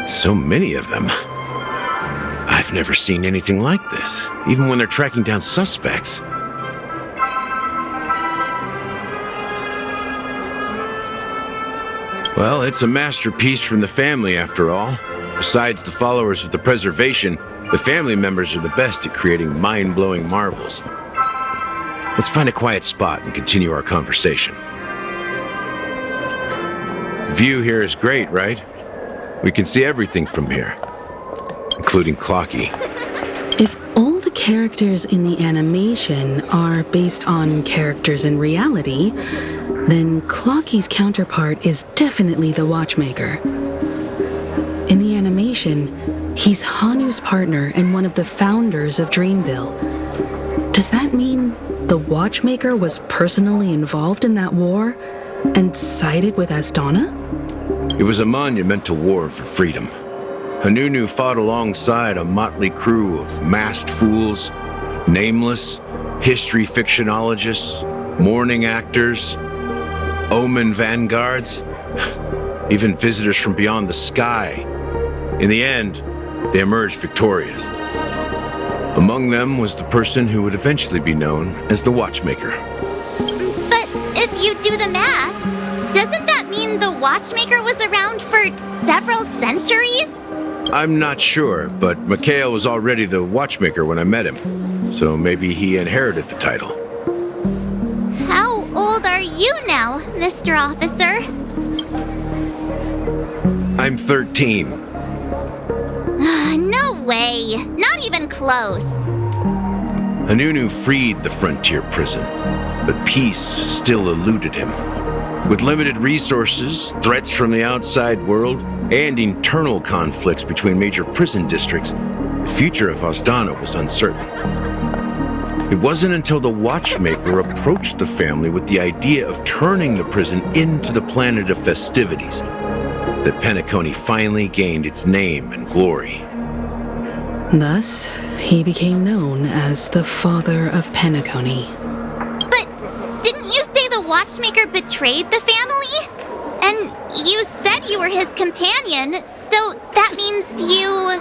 So many of them. I've never seen anything like this, even when they're tracking down suspects. Well, it's a masterpiece from the family, after all. Besides the followers of the preservation, the family members are the best at creating mind-blowing marvels. Let's find a quiet spot and continue our conversation. View here is great, right? We can see everything from here, including Clocky. If all the characters in the animation are based on characters in reality, then Clocky's counterpart is definitely the Watchmaker. In the animation, he's Hanu's partner and one of the founders of Dreamville. Does that mean the Watchmaker was personally involved in that war and sided with Asdana? It was a monumental war for freedom. Hanunu fought alongside a motley crew of masked fools, nameless, history fictionologists, mourning actors, omen vanguards, even visitors from beyond the sky. In the end, they emerged victorious. Among them was the person who would eventually be known as the Watchmaker. But if you do the math, doesn't that mean the Watchmaker was around for several centuries? I'm not sure, but Mikhail was already the Watchmaker when I met him, so maybe he inherited the title. How old are you now, Mr. Officer? I'm 13. No way. Not even close. Hanunu freed the frontier prison, but peace still eluded him. With limited resources, threats from the outside world, and internal conflicts between major prison districts, the future of Asdana was uncertain. It wasn't until the Watchmaker approached the family with the idea of turning the prison into the planet of festivities that Penacony finally gained its name and glory. Thus, he became known as the Father of Penacony. But didn't you say the Watchmaker betrayed the family? And you said you were his companion, so that means you...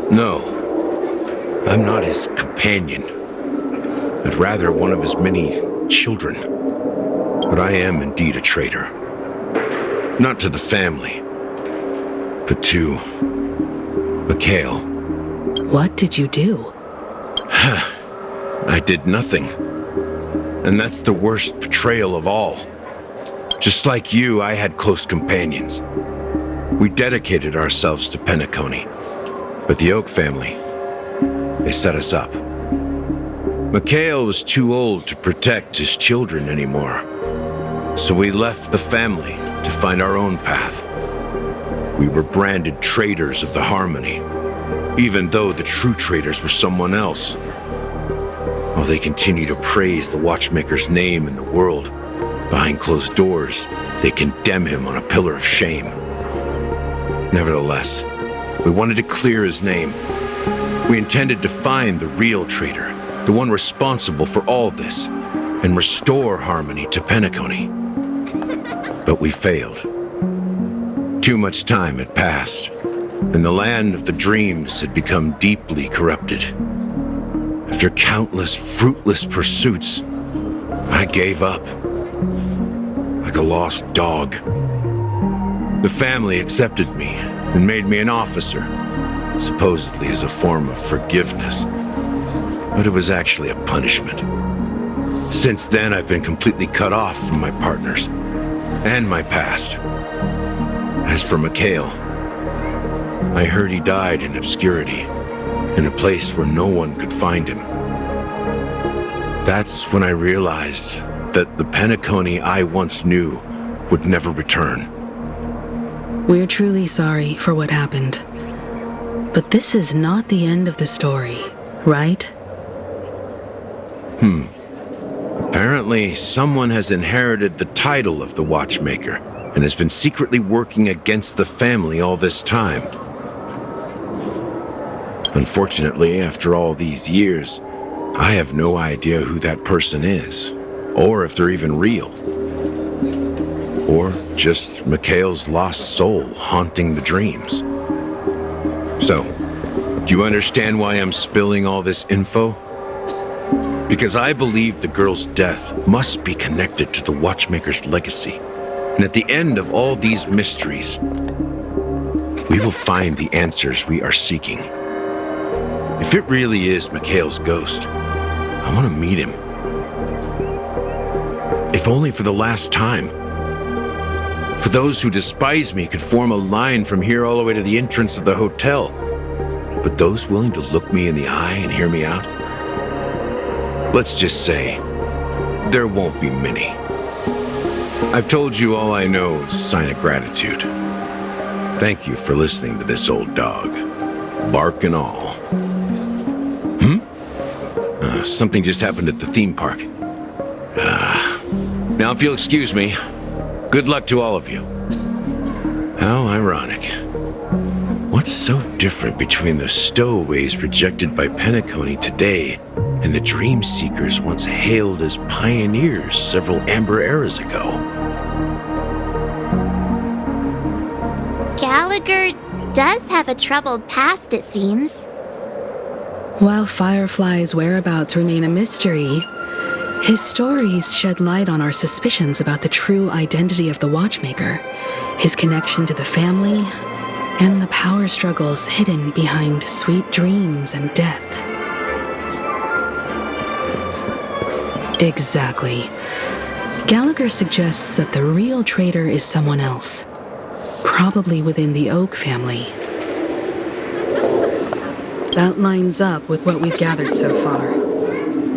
No, I'm not his companion, but rather one of his many children. But I am indeed a traitor. Not to the family, but to Mikhail. What did you do? I did nothing. And that's the worst betrayal of all. Just like you, I had close companions. We dedicated ourselves to Penacony. But the Oak family, they set us up. Mikhail was too old to protect his children anymore. So we left the family to find our own path. We were branded traitors of the Harmony, even though the true traitors were someone else. While they continue to praise the Watchmaker's name in the world, behind closed doors, they condemn him on a pillar of shame. Nevertheless, we wanted to clear his name. We intended to find the real traitor, the one responsible for all this, and restore harmony to Penacony. But we failed. Too much time had passed, and the land of the dreams had become deeply corrupted. After countless fruitless pursuits, I gave up. Like a lost dog. The family accepted me, and made me an officer, supposedly as a form of forgiveness. But it was actually a punishment. Since then, I've been completely cut off from my partners and my past. As for Mikhail, I heard he died in obscurity, in a place where no one could find him. That's when I realized that the Penacony I once knew would never return. We're truly sorry for what happened. But this is not the end of the story, right? Apparently, someone has inherited the title of the Watchmaker and has been secretly working against the family all this time. Unfortunately, after all these years, I have no idea who that person is, or if they're even real. Or just Mikhail's lost soul haunting the dreams. So, do you understand why I'm spilling all this info? Because I believe the girl's death must be connected to the Watchmaker's legacy. And at the end of all these mysteries, we will find the answers we are seeking. If it really is Mikhail's ghost, I want to meet him. If only for the last time. For those who despise me could form a line from here all the way to the entrance of the hotel. But those willing to look me in the eye and hear me out? Let's just say, there won't be many. I've told you all I know is a sign of gratitude. Thank you for listening to this old dog. Bark and all. Something just happened at the theme park. Now if you'll excuse me, good luck to all of you. How ironic. What's so different between the stowaways projected by Penacony today and the dream seekers once hailed as pioneers several amber eras ago? Gallagher does have a troubled past, it seems. While Firefly's whereabouts remain a mystery, his stories shed light on our suspicions about the true identity of the Watchmaker, his connection to the family, and the power struggles hidden behind sweet dreams and death. Exactly. Gallagher suggests that the real traitor is someone else, probably within the Oak family. That lines up with what we've gathered so far.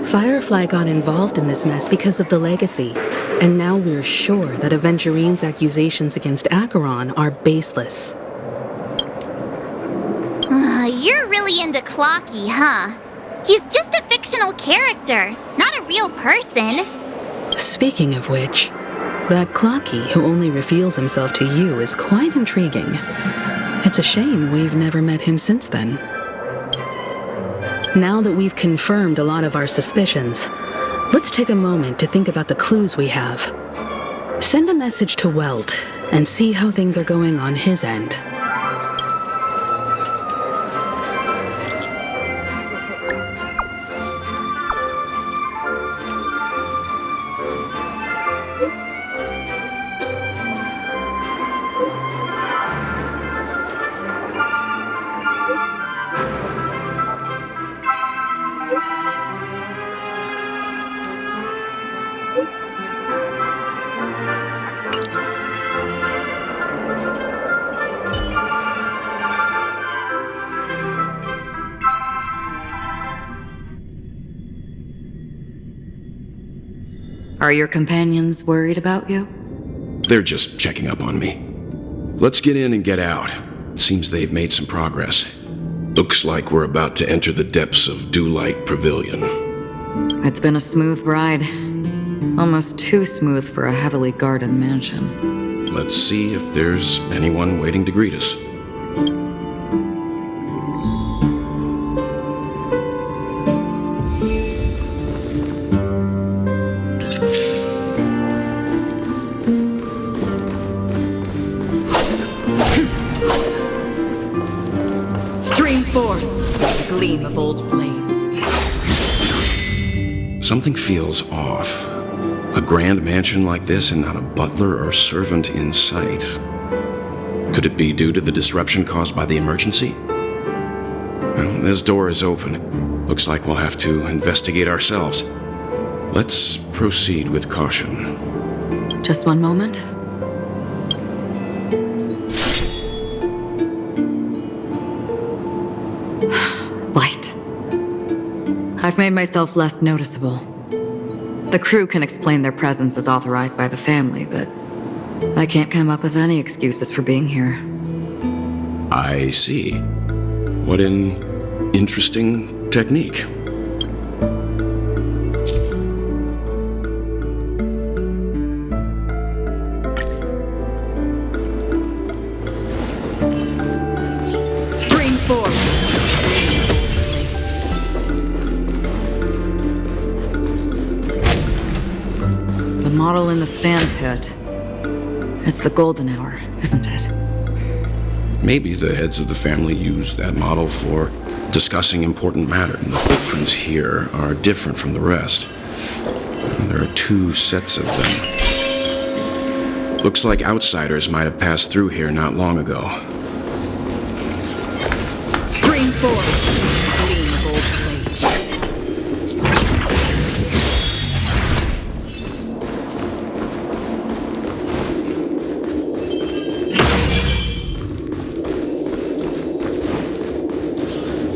Firefly got involved in this mess because of the legacy, and now we're sure that Aventurine's accusations against Acheron are baseless. You're really into Clocky, huh? He's just a fictional character, not a real person. Speaking of which, that Clocky who only reveals himself to you is quite intriguing. It's a shame we've never met him since then. Now that we've confirmed a lot of our suspicions, let's take a moment to think about the clues we have. Send a message to Welt and see how things are going on his end. Are your companions worried about you? They're just checking up on me. Let's get in and get out. Seems they've made some progress. Looks like we're about to enter the depths of Dewlight Pavilion. It's been a smooth ride. Almost too smooth for a heavily guarded mansion. Let's see if there's anyone waiting to greet us. Stream forth the gleam of old blades. Something feels off. A grand mansion like this and not a butler or servant in sight. Could it be due to the disruption caused by the emergency? Well, this door is open. Looks like we'll have to investigate ourselves. Let's proceed with caution. Just one moment. Light. I've made myself less noticeable. The crew can explain their presence as authorized by the family, but I can't come up with any excuses for being here. I see. What an interesting technique. Stream forward. The model in the sand pit. It's the golden hour, isn't it? Maybe the heads of the family used that model for discussing important matter, and the footprints here are different from the rest. There are 2 sets of them. Looks like outsiders might have passed through here not long ago. Stream forward. Gleam of old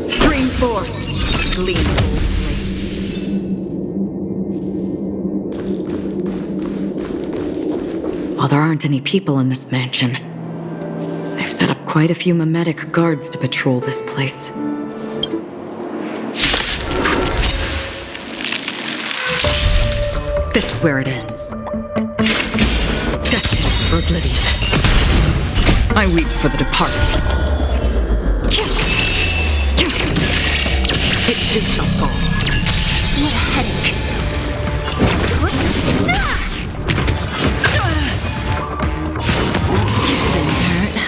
Stream forth. Gleam of old blades. While there aren't any people in this mansion, they've set up quite a few mimetic guards to patrol this place. This is where it ends. Destined for oblivion. I weep for the departed. It too shall fall. What a headache.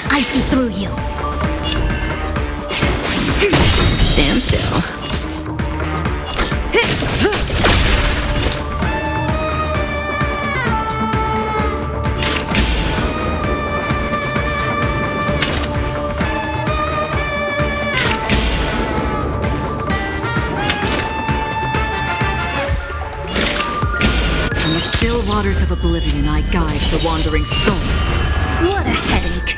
I see through you. Stand still. In the still waters of oblivion, I guide the wandering souls. What a headache.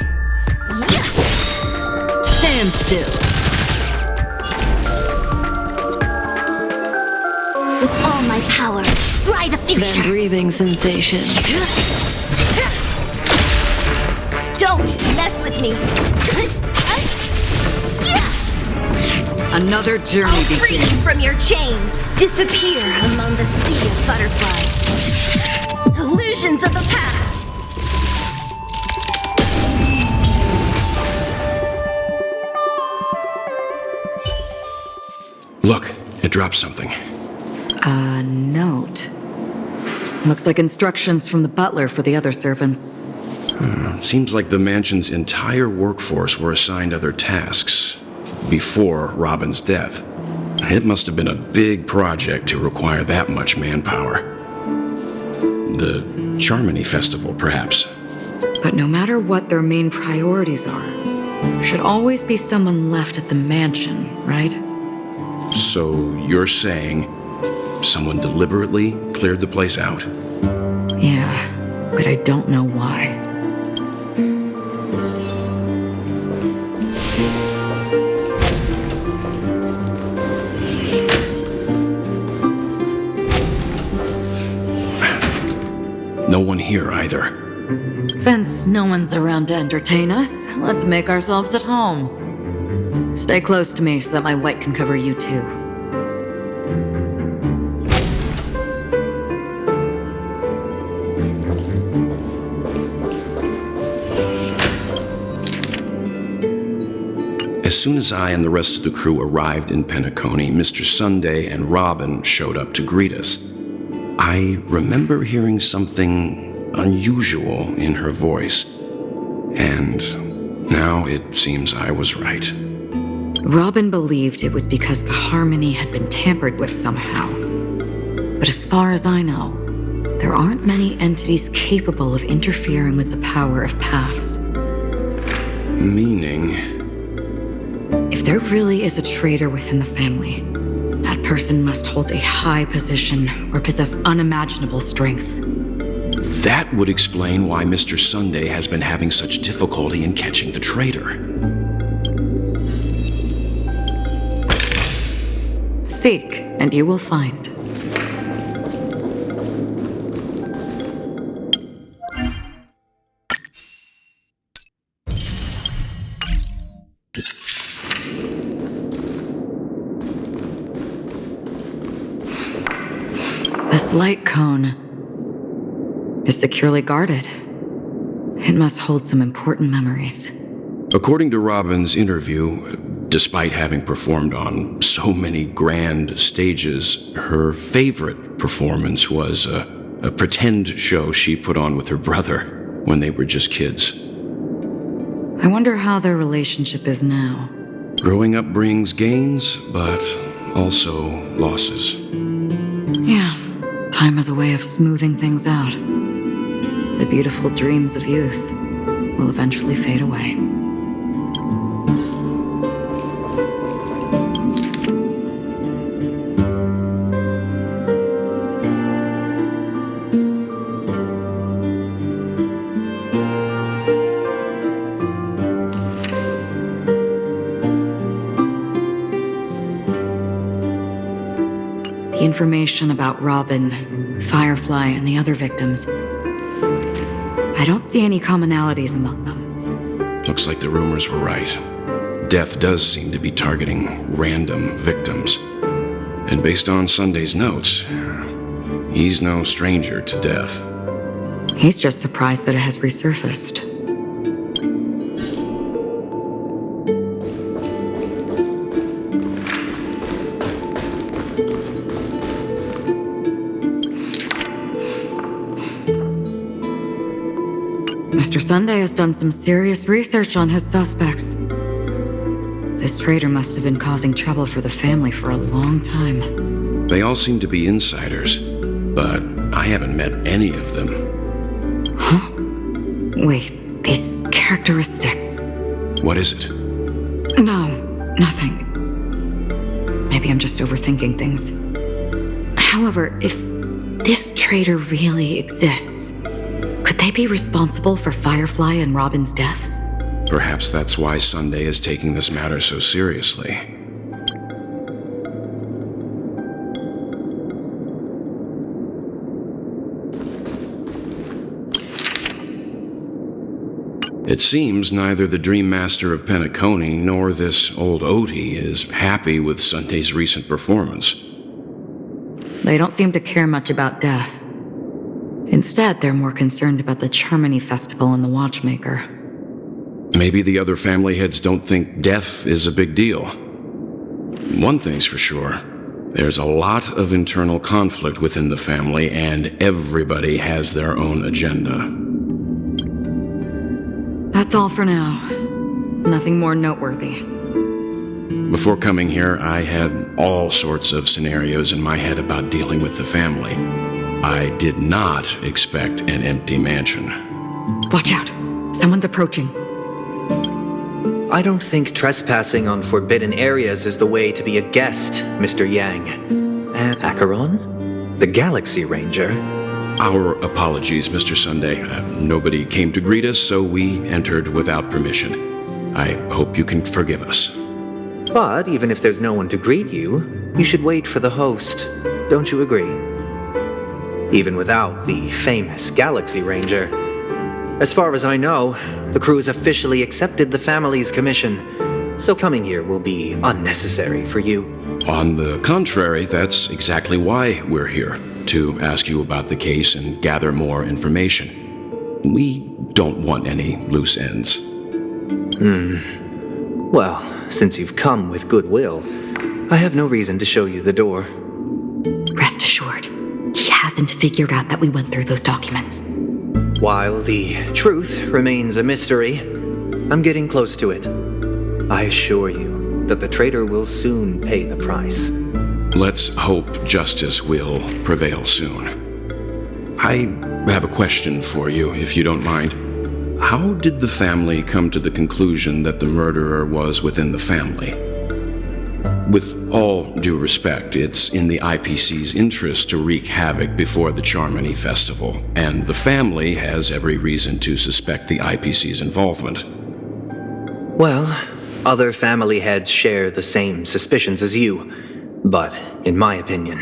Stand still. With all my power, fry the future. Then breathing sensation. Don't mess with me. Another journey I'll free begins. you from your chains. Disappear among the sea of butterflies. Illusions of the past. Look, it dropped something. A note. Looks like instructions from the butler for the other servants. Seems like the mansion's entire workforce were assigned other tasks before Robin's death. It must have been a big project to require that much manpower. The Charmony Festival, perhaps. But no matter what their main priorities are, there should always be someone left at the mansion, right? So you're saying someone deliberately cleared the place out? Yeah, but I don't know why. No one here either. Since no one's around to entertain us, let's make ourselves at home. Stay close to me so that my white can cover you too. As soon as I and the rest of the crew arrived in Penacony, Mr. Sunday and Robin showed up to greet us. I remember hearing something unusual in her voice, and now it seems I was right. Robin believed it was because the harmony had been tampered with somehow. But as far as I know, there aren't many entities capable of interfering with the power of paths. Meaning? If there really is a traitor within the family, that person must hold a high position or possess unimaginable strength. That would explain why Mr. Sunday has been having such difficulty in catching the traitor. Seek, and you will find. This light cone is securely guarded. It must hold some important memories. According to Robin's interview, despite having performed on so many grand stages, her favorite performance was a pretend show she put on with her brother when they were just kids. I wonder how their relationship is now. Growing up brings gains, but also losses. Yeah, time has a way of smoothing things out. The beautiful dreams of youth will eventually fade away. The information about Robin, Firefly, and the other victims, I don't see any commonalities among them. Looks like the rumors were right. Death does seem to be targeting random victims. And based on Sunday's notes, he's no stranger to death. He's just surprised that it has resurfaced. Mr. Sunday has done some serious research on his suspects. This traitor must have been causing trouble for the family for a long time. They all seem to be insiders, but I haven't met any of them. Huh? Wait, these characteristics. What is it? No, nothing. Maybe I'm just overthinking things. However, if this traitor really exists, could they be responsible for Firefly and Robin's deaths? Perhaps that's why Sunday is taking this matter so seriously. It seems neither the Dream Master of Penacony nor this old Odie is happy with Sunday's recent performance. They don't seem to care much about death. Instead, they're more concerned about the Charmony Festival and the Watchmaker. Maybe the other family heads don't think death is a big deal. One thing's for sure. There's a lot of internal conflict within the family, and everybody has their own agenda. That's all for now. Nothing more noteworthy. Before coming here, I had all sorts of scenarios in my head about dealing with the family. I did not expect an empty mansion. Watch out! Someone's approaching. I don't think trespassing on forbidden areas is the way to be a guest, Mr. Yang. And Acheron? The Galaxy Ranger? Our apologies, Mr. Sunday. Nobody came to greet us, so we entered without permission. I hope you can forgive us. But even if there's no one to greet you, you should wait for the host. Don't you agree? Even without the famous Galaxy Ranger. As far as I know, the crew has officially accepted the family's commission, so coming here will be unnecessary for you. On the contrary, that's exactly why we're here, to ask you about the case and gather more information. We don't want any loose ends. Well, since you've come with goodwill, I have no reason to show you the door. Rest assured, he hasn't figured out that we went through those documents. While the truth remains a mystery, I'm getting close to it. I assure you that the traitor will soon pay the price. Let's hope justice will prevail soon. I have a question for you, if you don't mind. how did the family come to the conclusion that the murderer was within the family? With all due respect, it's in the IPC's interest to wreak havoc before the Charmony Festival, and the family has every reason to suspect the IPC's involvement. Well, other family heads share the same suspicions as you, but in my opinion,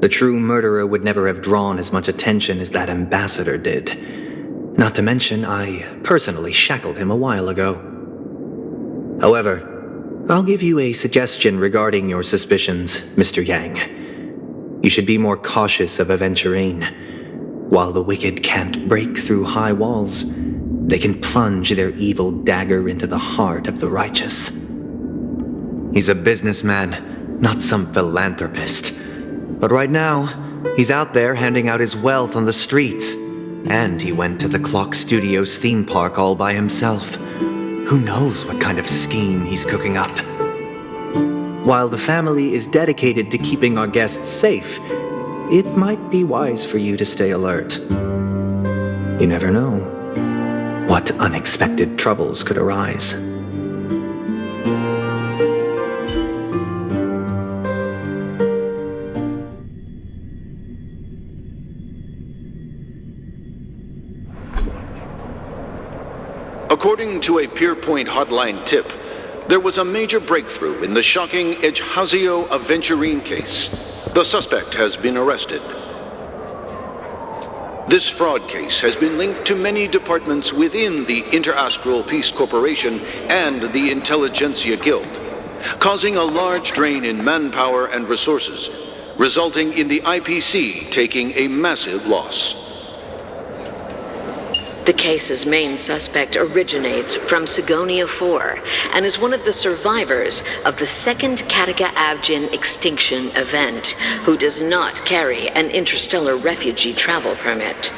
the true murderer would never have drawn as much attention as that ambassador did. Not to mention, I personally shackled him a while ago. However, I'll give you a suggestion regarding your suspicions, Mr. Yang. You should be more cautious of Aventurine. While the wicked can't break through high walls, they can plunge their evil dagger into the heart of the righteous. He's a businessman, not some philanthropist. But right now, he's out there handing out his wealth on the streets. And he went to the Clock Studios theme park all by himself. Who knows what kind of scheme he's cooking up? While the family is dedicated to keeping our guests safe, it might be wise for you to stay alert. You never know what unexpected troubles could arise. According to a Pierpoint hotline tip, there was a major breakthrough in the shocking Ejhazio Aventurine case. The suspect has been arrested. This fraud case has been linked to many departments within the Interastral Peace Corporation and the Intelligentsia Guild, causing a large drain in manpower and resources, resulting in the IPC taking a massive loss. The case's main suspect originates from Sigonia 4 and is one of the survivors of the second Kataka Abjin extinction event, who does not carry an interstellar refugee travel permit.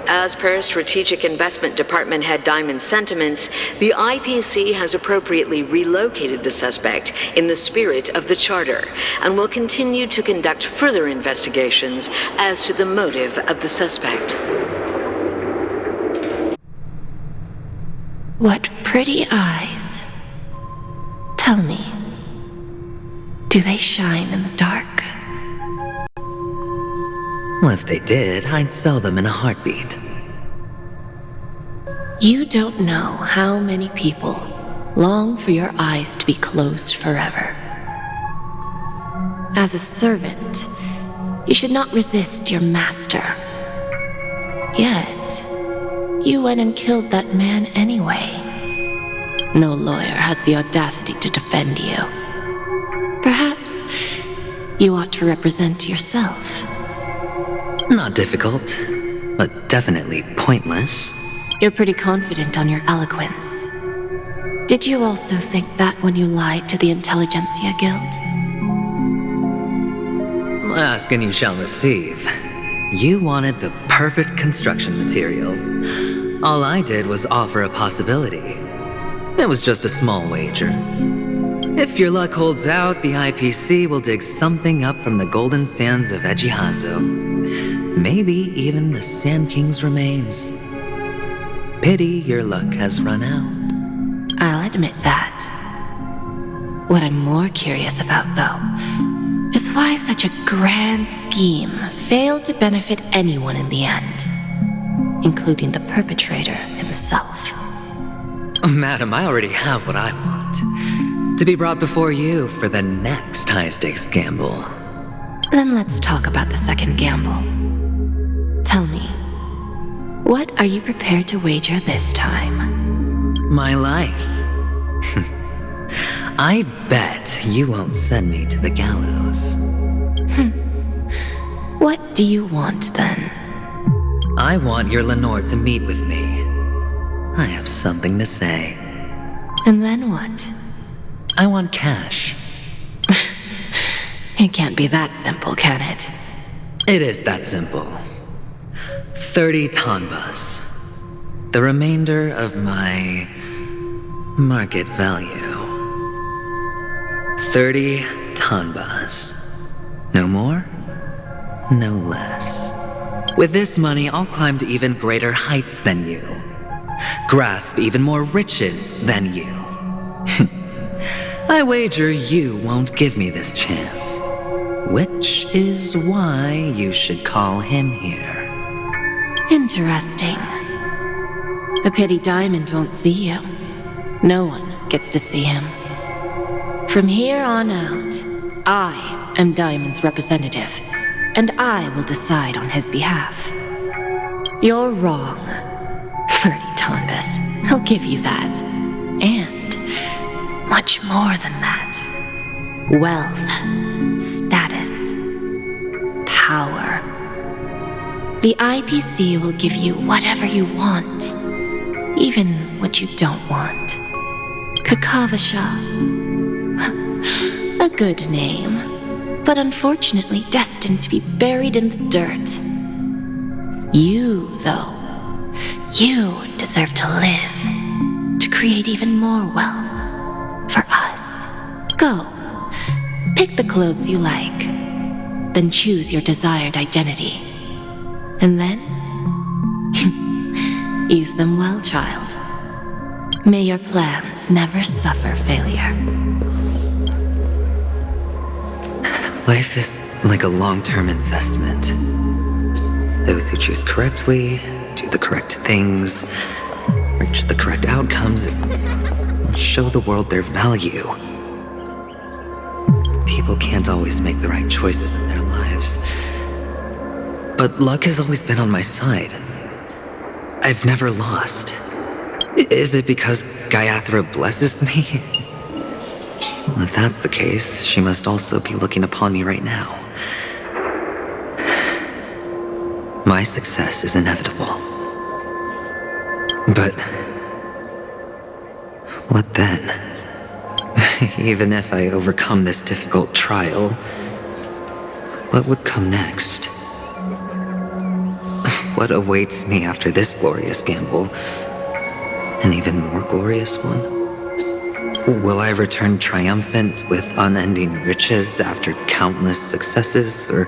As per Strategic Investment Department Head Diamond's sentiments, the IPC has appropriately relocated the suspect in the spirit of the Charter and will continue to conduct further investigations as to the motive of the suspect. What pretty eyes. Tell me, do they shine in the dark? Well, if they did, I'd sell them in a heartbeat. You don't know how many people long for your eyes to be closed forever. As a servant, you should not resist your master. Yet, you went and killed that man anyway. No lawyer has the audacity to defend you. Perhaps you ought to represent yourself. Not difficult, but definitely pointless. You're pretty confident on your eloquence. Did you also think that when you lied to the Intelligentsia Guild? Ask and you shall receive. You wanted the perfect construction material. All I did was offer a possibility. It was just a small wager. If your luck holds out, the IPC will dig something up from the golden sands of Ejhazio. Maybe even the Sand King's remains. Pity your luck has run out. I'll admit that. What I'm more curious about, though, is why such a grand scheme failed to benefit anyone in the end, including the perpetrator himself. Madam, I already have what I want. To be brought before you for the next high-stakes gamble. Then let's talk about the second gamble. Tell me, what are you prepared to wager this time? My life. I bet you won't send me to the gallows. What do you want, then? I want your Lenore to meet with me. I have something to say. And then what? I want cash. It can't be that simple, can it? It is that simple. 30 tanbas. The remainder of my market value. 30 tanbas. No more, no less. With this money, I'll climb to even greater heights than you. Grasp even more riches than you. I wager you won't give me this chance. Which is why you should call him here. Interesting. A pity Diamond won't see you. No one gets to see him. From here on out, I am Diamond's representative, and I will decide on his behalf. You're wrong, 30 Tonbus. I'll give you that. And much more than that. Wealth, status, power. The IPC will give you whatever you want, even what you don't want. Kakavasha. A good name, but unfortunately destined to be buried in the dirt. You, though, you deserve to live, to create even more wealth for us. Go, pick the clothes you like, then choose your desired identity. And then, use them well, child. May your plans never suffer failure. Life is like a long-term investment. Those who choose correctly, do the correct things, reach the correct outcomes, and show the world their value. People can't always make the right choices in their lives. But luck has always been on my side. I've never lost. Is it because Gayathra blesses me? Well, if that's the case, she must also be looking upon me right now. My success is inevitable. But what then? Even if I overcome this difficult trial, what would come next? What awaits me after this glorious gamble? An even more glorious one? Will I return triumphant with unending riches after countless successes, or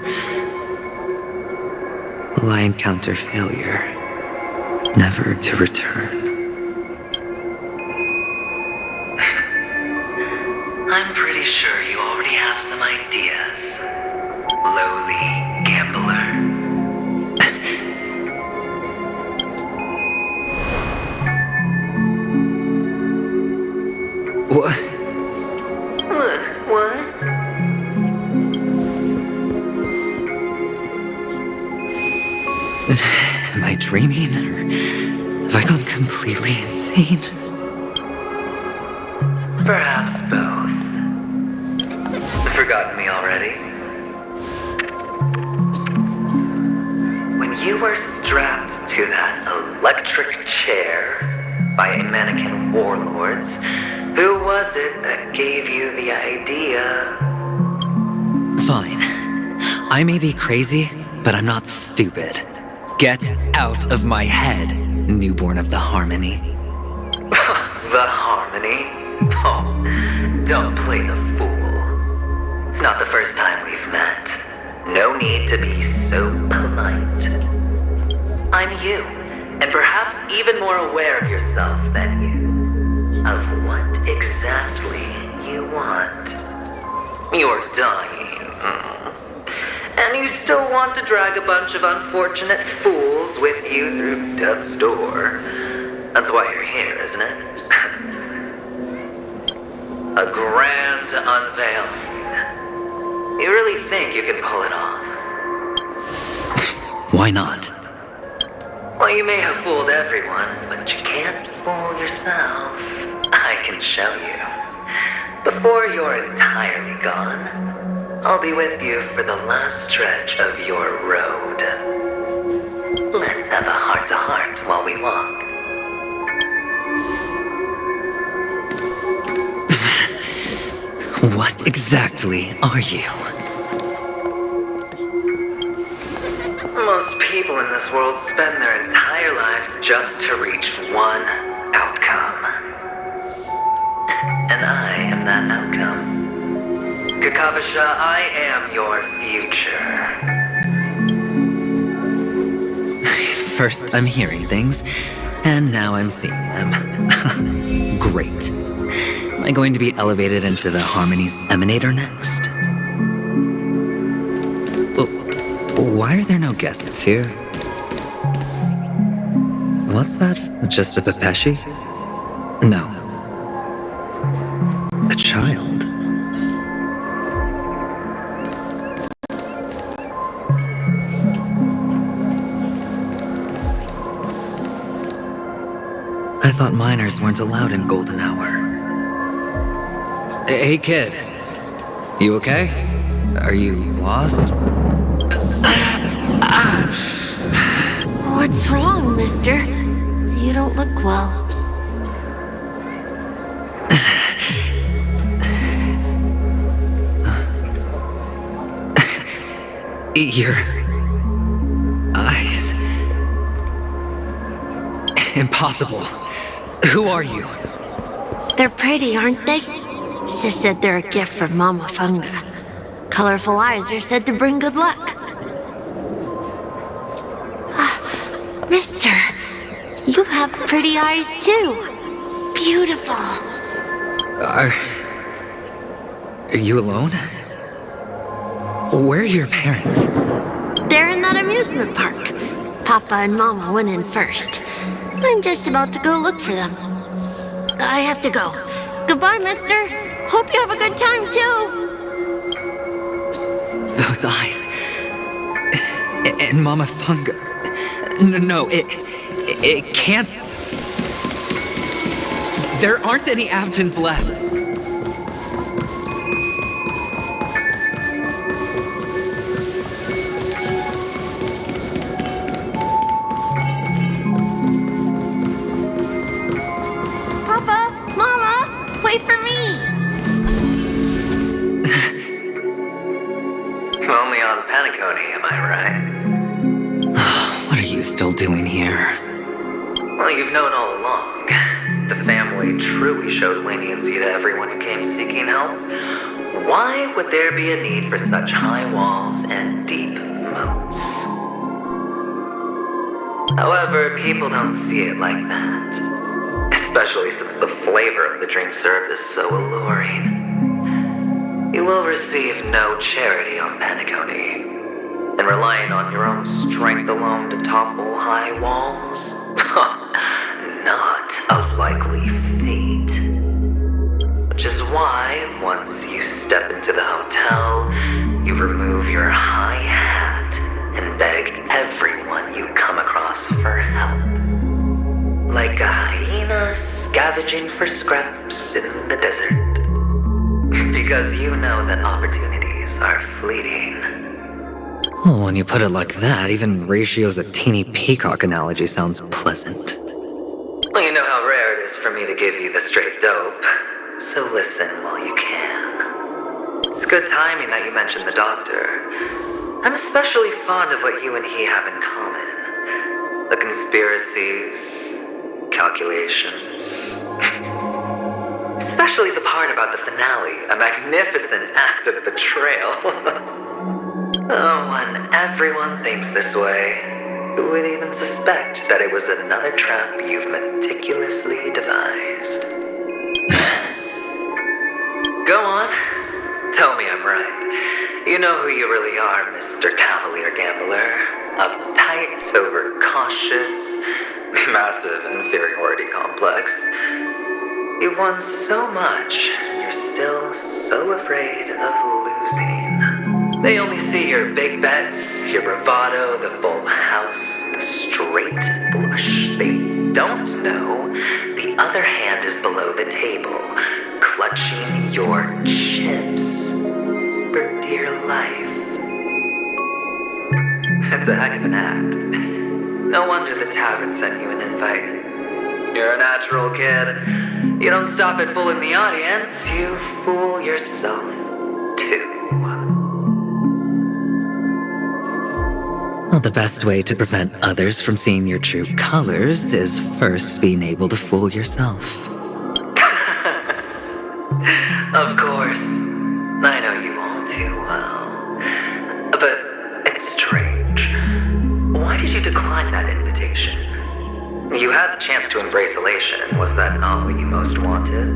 will I encounter failure, never to return? I'm pretty sure you already have some ideas, lowly gambler. What? What? Am I dreaming, or have I gone completely insane? Perhaps both. Forgotten me already? When you were strapped to that electric chair by a mannequin warlords, who was it that gave you the idea? Fine. I may be crazy, but I'm not stupid. Get out of my head, newborn of the Harmony. The Harmony? Oh, don't play the fool. It's not the first time we've met. No need to be so polite. I'm you, and perhaps even more aware of yourself than you. Of what exactly you want. You're dying. And you still want to drag a bunch of unfortunate fools with you through death's door. That's why you're here, isn't it? A grand unveiling. You really think you can pull it off? Why not? Well, you may have fooled everyone, but you can't fool yourself. I can show you. Before you're entirely gone, I'll be with you for the last stretch of your road. Let's have a heart-to-heart while we walk. What exactly are you? Most people in this world spend their entire lives just to reach one outcome. And I am that outcome. Kakavasha, I am your future. First, I'm hearing things, and now I'm seeing them. Great. Am I going to be elevated into the Harmony's Emanator next? Why are there no guests here? What's that? Just a Pepeshi? No. A child. I thought minors weren't allowed in Golden Hour. Hey, kid. You okay? Are you lost? What's wrong, mister? You don't look well. Your eyes. Impossible. Who are you? They're pretty, aren't they? Sis said they're a gift from Mama Funga. Colorful eyes are said to bring good luck. Mister, you have pretty eyes too. Beautiful. Are you alone? Where are your parents? They're in that amusement park. Papa and Mama went in first. I'm just about to go look for them. I have to go. Goodbye, mister. Hope you have a good time, too. Those eyes. And Mama Funga. No, it can't. There aren't any Avgens left. Papa, Mama, wait for me. Only on Penacony, am I right? What are you still doing here? Well, you've known all along. The family truly showed leniency to everyone who came seeking help. Why would there be a need for such high walls and deep moats? However, people don't see it like that. Especially since the flavor of the dream syrup is so alluring. You will receive no charity on Penacony. And relying on your own strength alone to topple high walls? Not a likely fate. Which is why, once you step into the hotel, you remove your high hat and beg everyone you come across for help. Like a hyena scavenging for scraps in the desert. Because you know that opportunities are fleeting. Well, when you put it like that, even Ratio's a teeny peacock analogy sounds pleasant. Well, you know how rare it is for me to give you the straight dope, so listen while you can. It's good timing that you mentioned the doctor. I'm especially fond of what you and he have in common. The conspiracies, calculations. Especially the part about the finale, a magnificent act of betrayal. Oh, when everyone thinks this way, who would even suspect that it was another trap you've meticulously devised? Go on. Tell me I'm right. You know who you really are, Mr. Cavalier Gambler. Uptight, overcautious, massive inferiority complex. You've won so much, and you're still so afraid of losing. They only see your big bets, your bravado, the full house, the straight flush. They don't know the other hand is below the table, clutching your chips for dear life. It's a heck of an act. No wonder the tavern sent you an invite. You're a natural kid. You don't stop at fooling the audience, you fool yourself too. Well, the best way to prevent others from seeing your true colors is first being able to fool yourself. Of course. I know you all too well. But it's strange. Why did you decline that invitation? preservation. You had the chance to embrace elation. Was that not what you most wanted?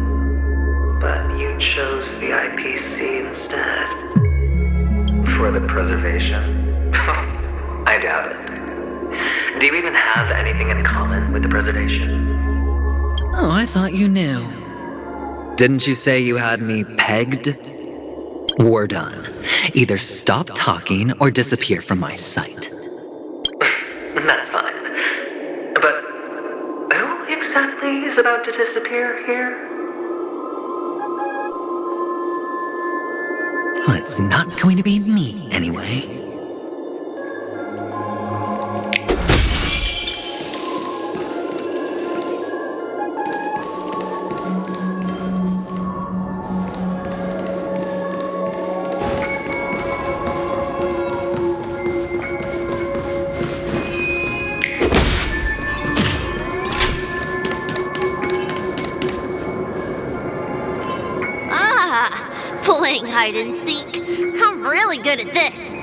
But you chose the IPC instead. For the preservation? I doubt it. Do you even have anything in common with the preservation? Oh, I thought you knew. Didn't you say you had me pegged? We're done. Either stop talking or disappear from my sight. That's fine. But who exactly is about to disappear here? Well, it's not going to be me, anyway. Playing hide and seek. I'm really good at this.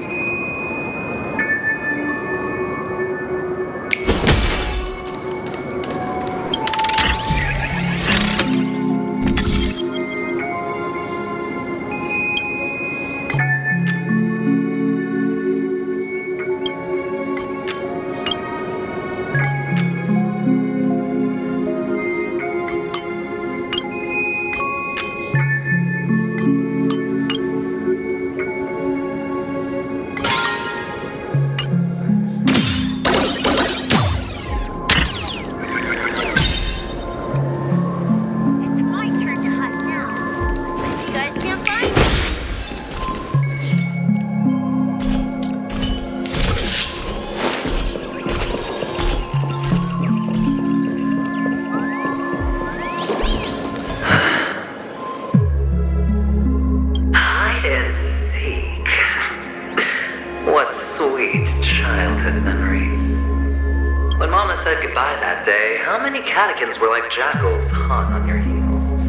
How many catechins were like jackals hot on your heels?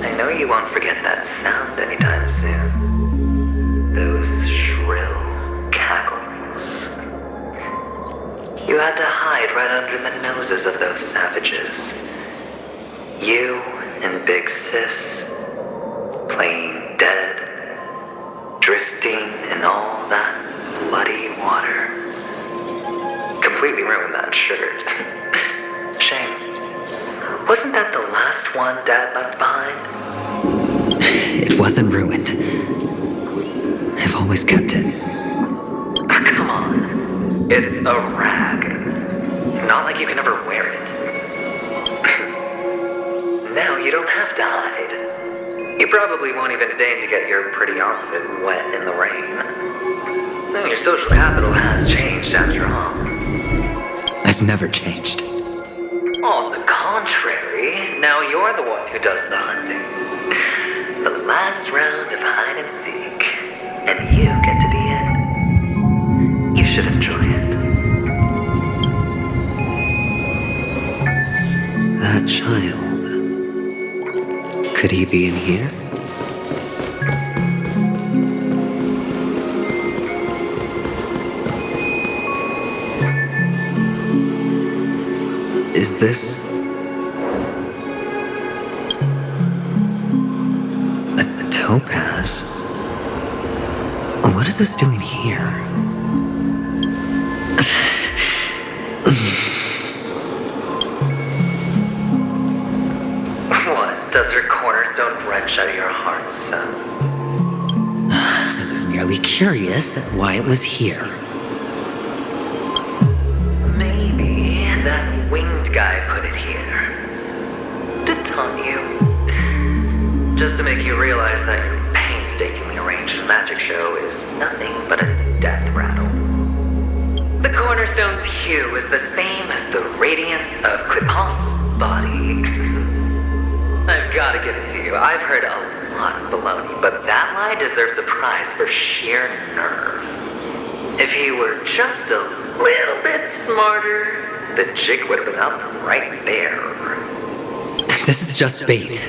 I know you won't forget that sound anytime soon. Those shrill cackles. You had to hide right under the noses of those savages. You and Big Sis, playing dead, drifting in all that bloody water. Completely ruined that shirt. Shame. Wasn't that the last one Dad left behind? It wasn't ruined. I've always kept it. Come on. It's a rag. It's not like you can ever wear it. Now you don't have to hide. You probably won't even deign to get your pretty outfit wet in the rain. Well, your social capital has changed after all. I've never changed. On the contrary, now you're the one who does the hunting. The last round of hide and seek, and you get to be it. You should enjoy it. That child. Could he be in here? Is this a topaz? What is this doing here? What? Does your cornerstone wrench out of your heart, son? I was merely curious at why it was here. Maybe that winged guy put it here. To taunt you. Just to make you realize that your painstakingly arranged magic show is nothing but a death rattle. The cornerstone's hue is the same as the radiance of Clipant's body. I've got to give it to you. I've heard a lot of baloney, but that lie deserves a prize for sheer nerve. If he were just a little bit smarter, the jig would have been up right there. This is just bait.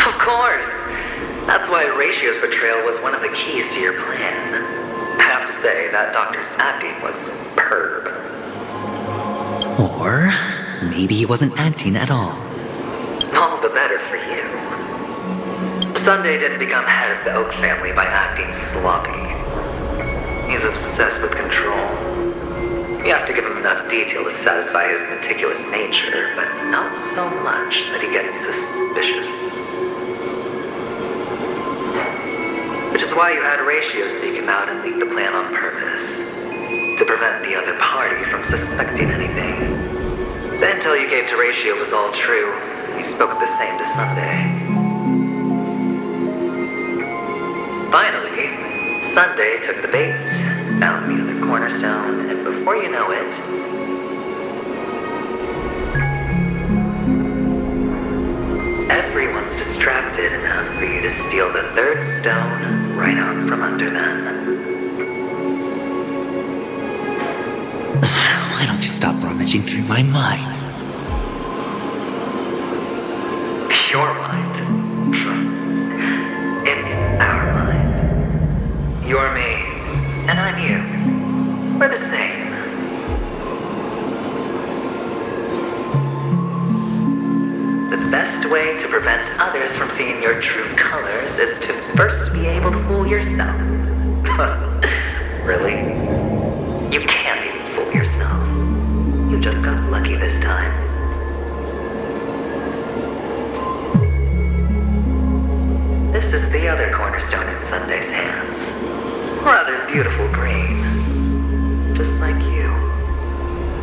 Of course. That's why Ratio's betrayal was one of the keys to your plan. I have to say, that doctor's acting was superb. Or maybe he wasn't acting at all. All the better for you. Sunday didn't become head of the Oak family by acting sloppy. He's obsessed with control. You have to give him enough detail to satisfy his meticulous nature, but not so much that he gets suspicious. Which is why you had Horatio seek him out and leak the plan on purpose. To prevent the other party from suspecting anything. The intel you gave to Horatio was all true. You spoke the same to Sunday. Finally, Sunday took the bait, found the other cornerstone, and before you know it, everyone's distracted enough for you to steal the third stone right out from under them. Why don't you stop rummaging through my mind? Your mind? It's our mind. You're me, and I'm you. We're the same. The best way to prevent others from seeing your true colors is to first be able to fool yourself. Really? You can't even fool yourself. You just got lucky this time. This is the other cornerstone in Sunday's hands. Rather beautiful green. Just like you.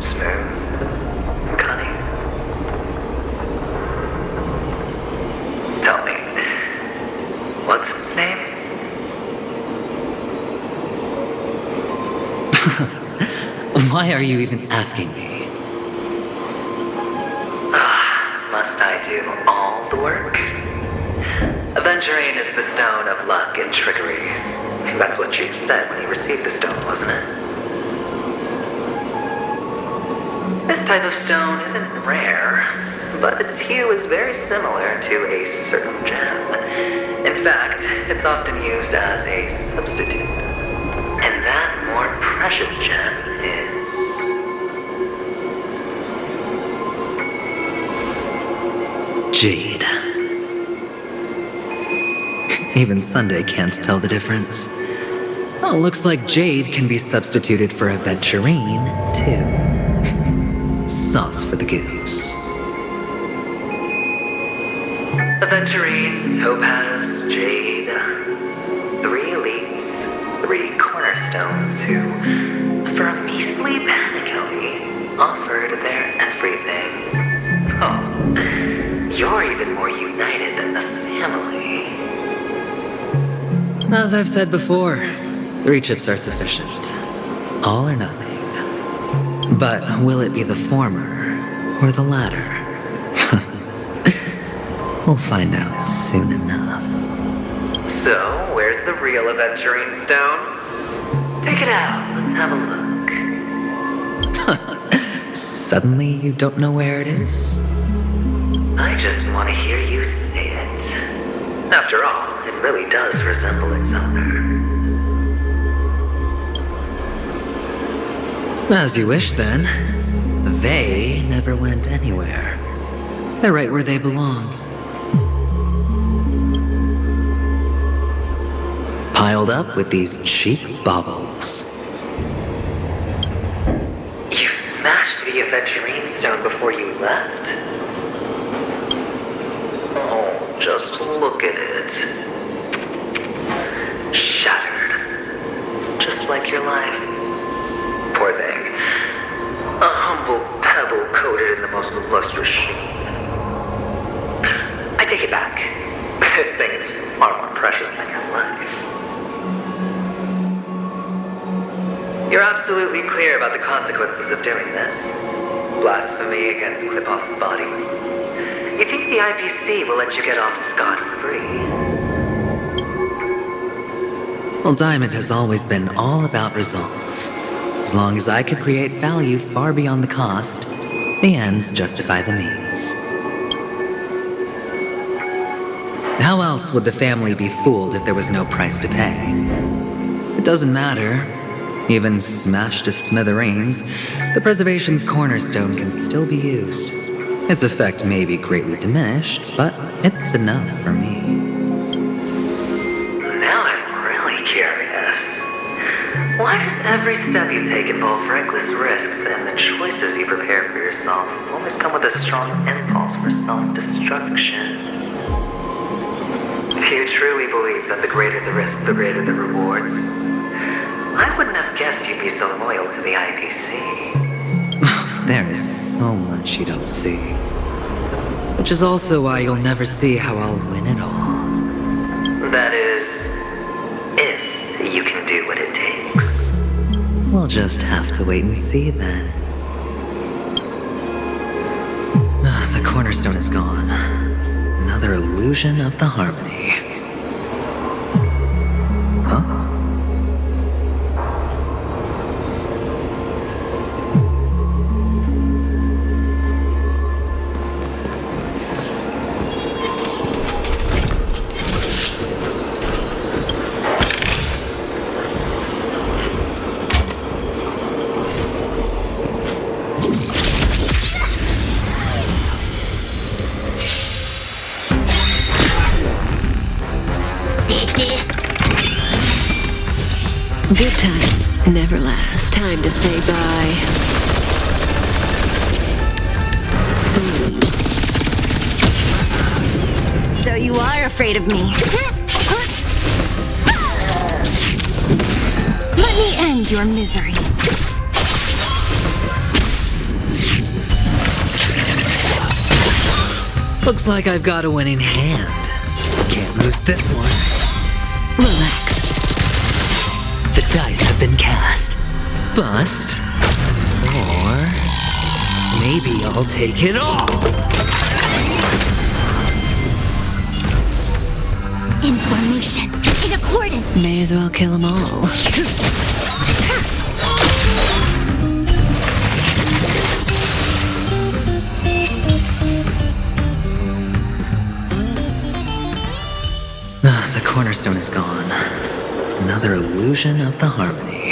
Smooth. Cunning. Tell me, what's its name? Why are you even asking me? Must I do all the work? Aventurine is the stone of luck and trickery. That's what she said when you received the stone, wasn't it? This type of stone isn't rare, but its hue is very similar to a certain gem. In fact, it's often used as a substitute. And that more precious gem is... jade. Even Sunday can't tell the difference. Oh, looks like jade can be substituted for aventurine, too. Sauce for the goose. Aventurine, topaz, jade. 3 elites, 3 cornerstones who, for a measly penny, offered their everything. Oh, you're even more united than the family. As I've said before, 3 chips are sufficient. All or nothing. But will it be the former or the latter? We'll find out soon enough. So, where's the real aventurine stone? Take it out, let's have a look. Suddenly you don't know where it is? I just want to hear you say it. After all, it really does resemble its owner. As you wish, then. They never went anywhere. They're right where they belong. Piled up with these cheap baubles. You smashed the aventurine stone before you left? Oh, just look at it. Shattered. Just like your life. Poor thing. A humble pebble coated in the most lustrous sheen. I take it back. This thing is far more precious than your life. You're absolutely clear about the consequences of doing this. Blasphemy against Clipoth's body. You think the IPC will let you get off scot-free? Well, Diamond has always been all about results. As long as I could create value far beyond the cost, the ends justify the means. How else would the family be fooled if there was no price to pay? Doesn't matter. Even smashed to smithereens, the preservation's cornerstone can still be used. Its effect may be greatly diminished, but it's enough for me. Now I'm really curious. Why does every step you take involve reckless risks, and the choices you prepare for yourself always come with a strong impulse for self-destruction? Do you truly believe that the greater the risk, the greater the rewards? I wouldn't have guessed you'd be so loyal to the IPC. There is so much you don't see. Which is also why you'll never see how I'll win it all. That is, if you can do what it takes. We'll just have to wait and see then. The cornerstone is gone. Another illusion of the harmony. Huh? Good times never last. Time to say bye. So you are afraid of me. Let me end your misery. Looks like I've got a winning hand. Can't lose this one. Relax. The dice have been cast. Bust. Or maybe I'll take it all. Information in accordance. May as well kill them all. The cornerstone is gone. Another illusion of the harmony.